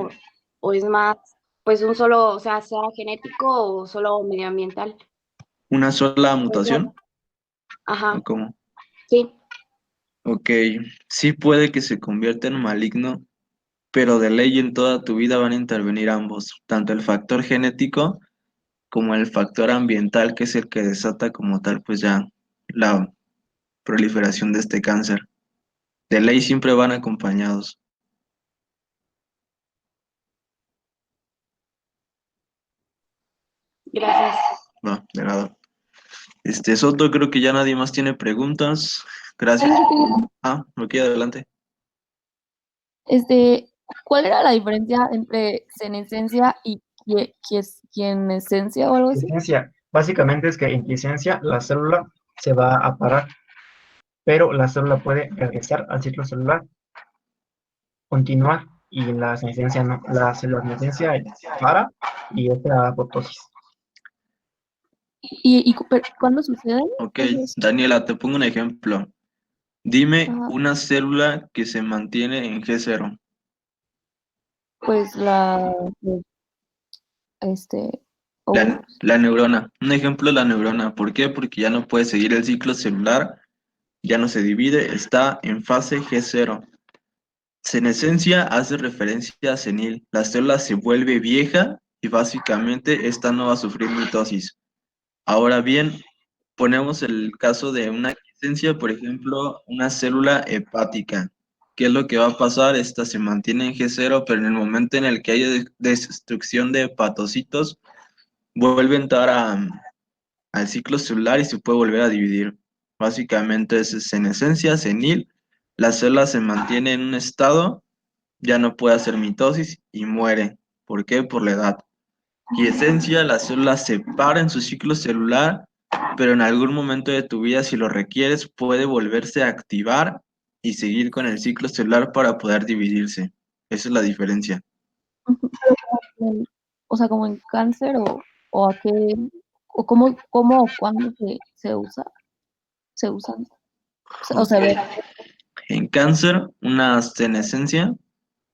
o es más, pues un solo, o sea genético o solo medioambiental. ¿Una sola Es más, mutación? ¿O ajá, cómo? sí. Ok, sí puede que se convierta en maligno, pero de ley en toda tu vida van a intervenir ambos, tanto el factor genético como el factor ambiental, que es el que desata como tal, pues ya la proliferación de este cáncer. De ley siempre van acompañados. Gracias. Va, de nada. Soto, creo que ya nadie más tiene preguntas. Gracias. Ok, adelante. Este, ¿cuál era la diferencia entre senescencia y quiescencia o algo así? Quiescencia, básicamente es que en quiescencia la célula se va a parar, pero la célula puede regresar al ciclo celular, continuar, y en la senescencia no, la senescencia para y es la apoptosis. Pero ¿cuándo sucede? Ok, Entonces, Daniela, te pongo un ejemplo. Dime ajá, una célula que se mantiene en G0. pues este, La, óvulos. la neurona. Un ejemplo es la neurona. ¿Por qué? Porque ya no puede seguir el ciclo celular, ya no se divide, está en fase G0. Senescencia hace referencia a senil. La célula se vuelve vieja y básicamente esta no va a sufrir mitosis. Ahora bien, ponemos el caso de una quiescencia, por ejemplo, una célula hepática. ¿Qué es lo que va a pasar? Esta se mantiene en G0, pero en el momento en el que haya destrucción de hepatocitos, vuelve a entrar al ciclo celular y se puede volver a dividir. Básicamente es en esencia senil, la célula se mantiene en un estado, ya no puede hacer mitosis y muere. ¿Por qué? Por la edad. Y esencia, la célula se para en su ciclo celular, pero en algún momento de tu vida, si lo requieres, puede volverse a activar y seguir con el ciclo celular para poder dividirse. Esa es la diferencia. O sea, como en cáncer o a qué, o cómo o cuándo se usan. O Ok. sea, a ver, En cáncer, una senescencia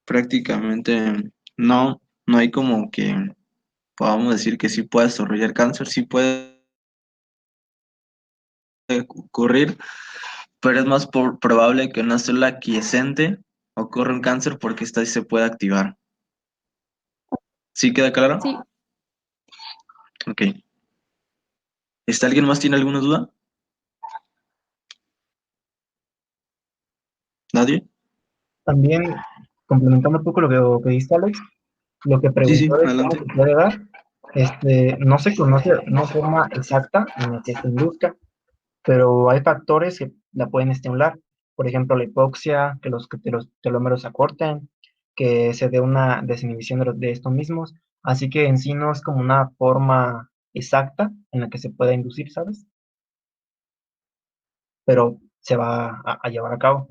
prácticamente no hay como que podamos decir que sí puede desarrollar cáncer, sí puede ocurrir, pero es más probable que una célula quiescente ocurra un cáncer porque esta sí se puede activar. ¿Sí queda claro? sí, Ok. ¿Alguien más tiene alguna duda? ¿Nadie? También complementando un poco lo que dice Alex, lo que Sí, preguntó sí, de cómo adelante. se puede dar, no se conoce una forma exacta en la que se induzca, pero hay factores que la pueden estimular. Por ejemplo, la hipoxia, que los telómeros se acorten, que se dé una desinhibición de estos mismos. Así que en sí no es como una forma exacta en la que se pueda inducir, ¿sabes? Pero se va a llevar a cabo.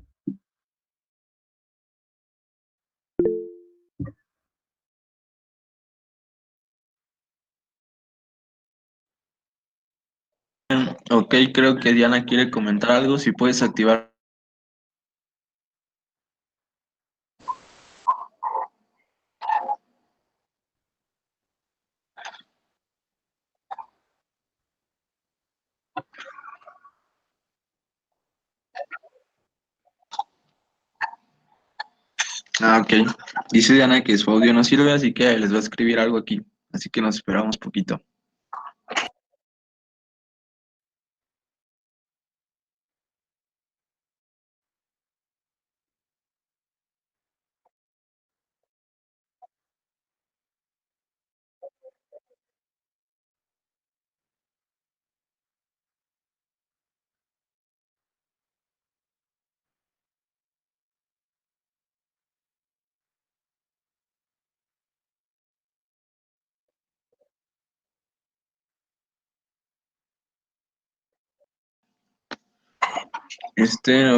Ok, creo que Diana quiere comentar algo. Si puedes activar. Ah, ok. Dice Diana que su audio no sirve, así que les va a escribir algo aquí. Así que nos esperamos poquito.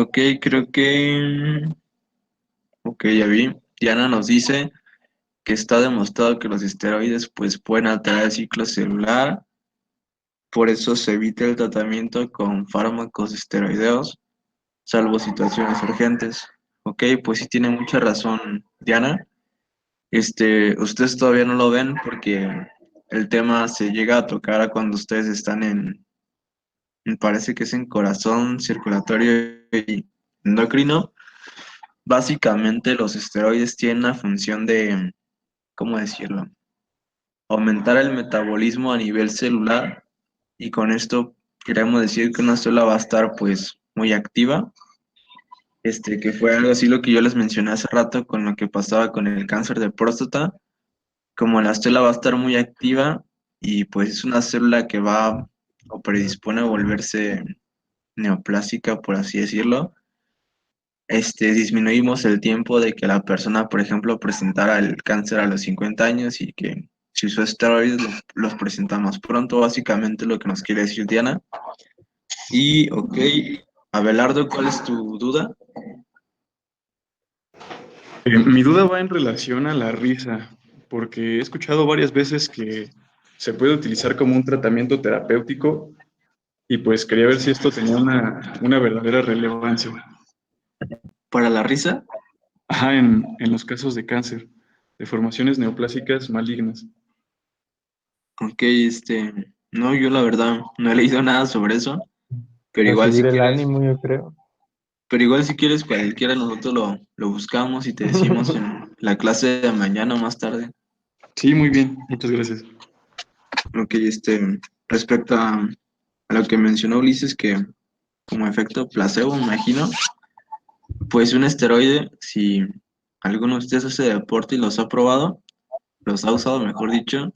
Ok, creo que. Ok, ya vi. Diana nos dice que está demostrado que los esteroides pues pueden alterar el ciclo celular, por eso se evita el tratamiento con fármacos esteroideos, salvo situaciones urgentes. Ok, pues sí tiene mucha razón Diana. Ustedes todavía no lo ven porque el tema se llega a tocar a cuando ustedes están me parece que es en corazón, circulatorio y endocrino. Básicamente los esteroides tienen la función de, ¿cómo decirlo? Aumentar el metabolismo a nivel celular y con esto queremos decir que una célula va a estar pues muy activa, que fue algo así lo que yo les mencioné hace rato con lo que pasaba con el cáncer de próstata, como la célula va a estar muy activa y pues es una célula que va o predispone a volverse neoplásica, por así decirlo, disminuimos el tiempo de que la persona, por ejemplo, presentara el cáncer a los 50 años y que si usó esteroides los presenta más pronto, básicamente lo que nos quiere decir Diana. Y, ok, Abelardo, ¿cuál es tu duda? Mi duda va en relación a la risa, porque he escuchado varias veces que se puede utilizar como un tratamiento terapéutico y pues quería ver si esto tenía una verdadera relevancia. ¿Para la risa? Ajá, en los casos de cáncer, de formaciones neoplásicas malignas. Ok, no, yo la verdad no he leído nada sobre eso, pero Para igual si subir el quieres, ánimo, yo creo. cualquiera nosotros lo buscamos y te decimos en la clase de mañana o más tarde. Sí, muy bien, muchas gracias. Ok, respecto a lo que mencionó Ulises, que como efecto placebo, me imagino, pues un esteroide, si alguno de ustedes hace deporte y los ha probado, los ha usado, mejor dicho,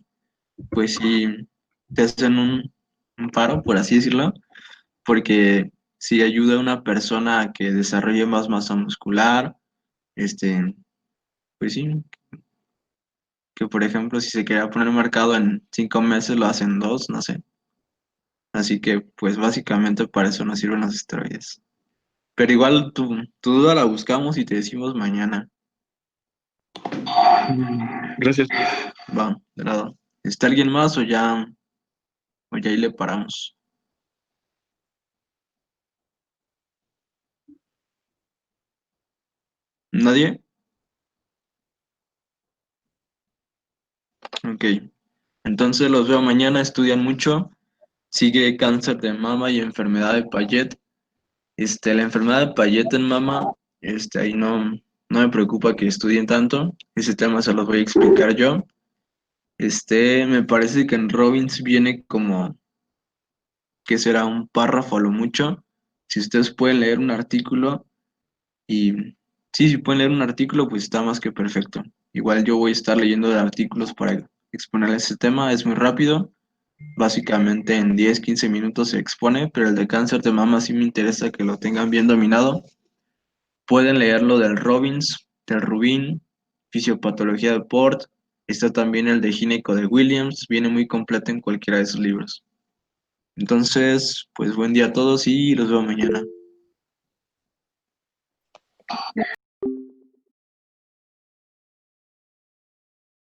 pues sí te hacen un paro, por así decirlo, porque si ayuda a una persona a que desarrolle más masa muscular, pues sí, que por ejemplo si se quería poner marcado en 5 meses lo hacen 2, no sé. Así que pues básicamente para eso nos sirven los esteroides. Pero igual tu duda la buscamos y te decimos mañana. Gracias. Va, de lado. ¿Está alguien más o ya ahí le paramos? ¿Nadie? Ok. Entonces los veo mañana, estudian mucho. Sigue cáncer de mama y enfermedad de Payet. La enfermedad de Payet en mama, ahí no me preocupa que estudien tanto. Ese tema se los voy a explicar yo. Me parece que en Robbins viene como que será un párrafo a lo mucho. Si ustedes pueden leer un artículo y Sí, si pueden leer un artículo, pues está más que perfecto. Igual yo voy a estar leyendo de artículos para exponer ese tema, es muy rápido. Básicamente en 10, 15 minutos se expone, pero el de cáncer de mama sí me interesa que lo tengan bien dominado. Pueden leerlo del Robbins, del Rubin, Fisiopatología de Port, está también el de Gineco de Williams, viene muy completo en cualquiera de esos libros. Entonces, pues buen día a todos y los veo mañana.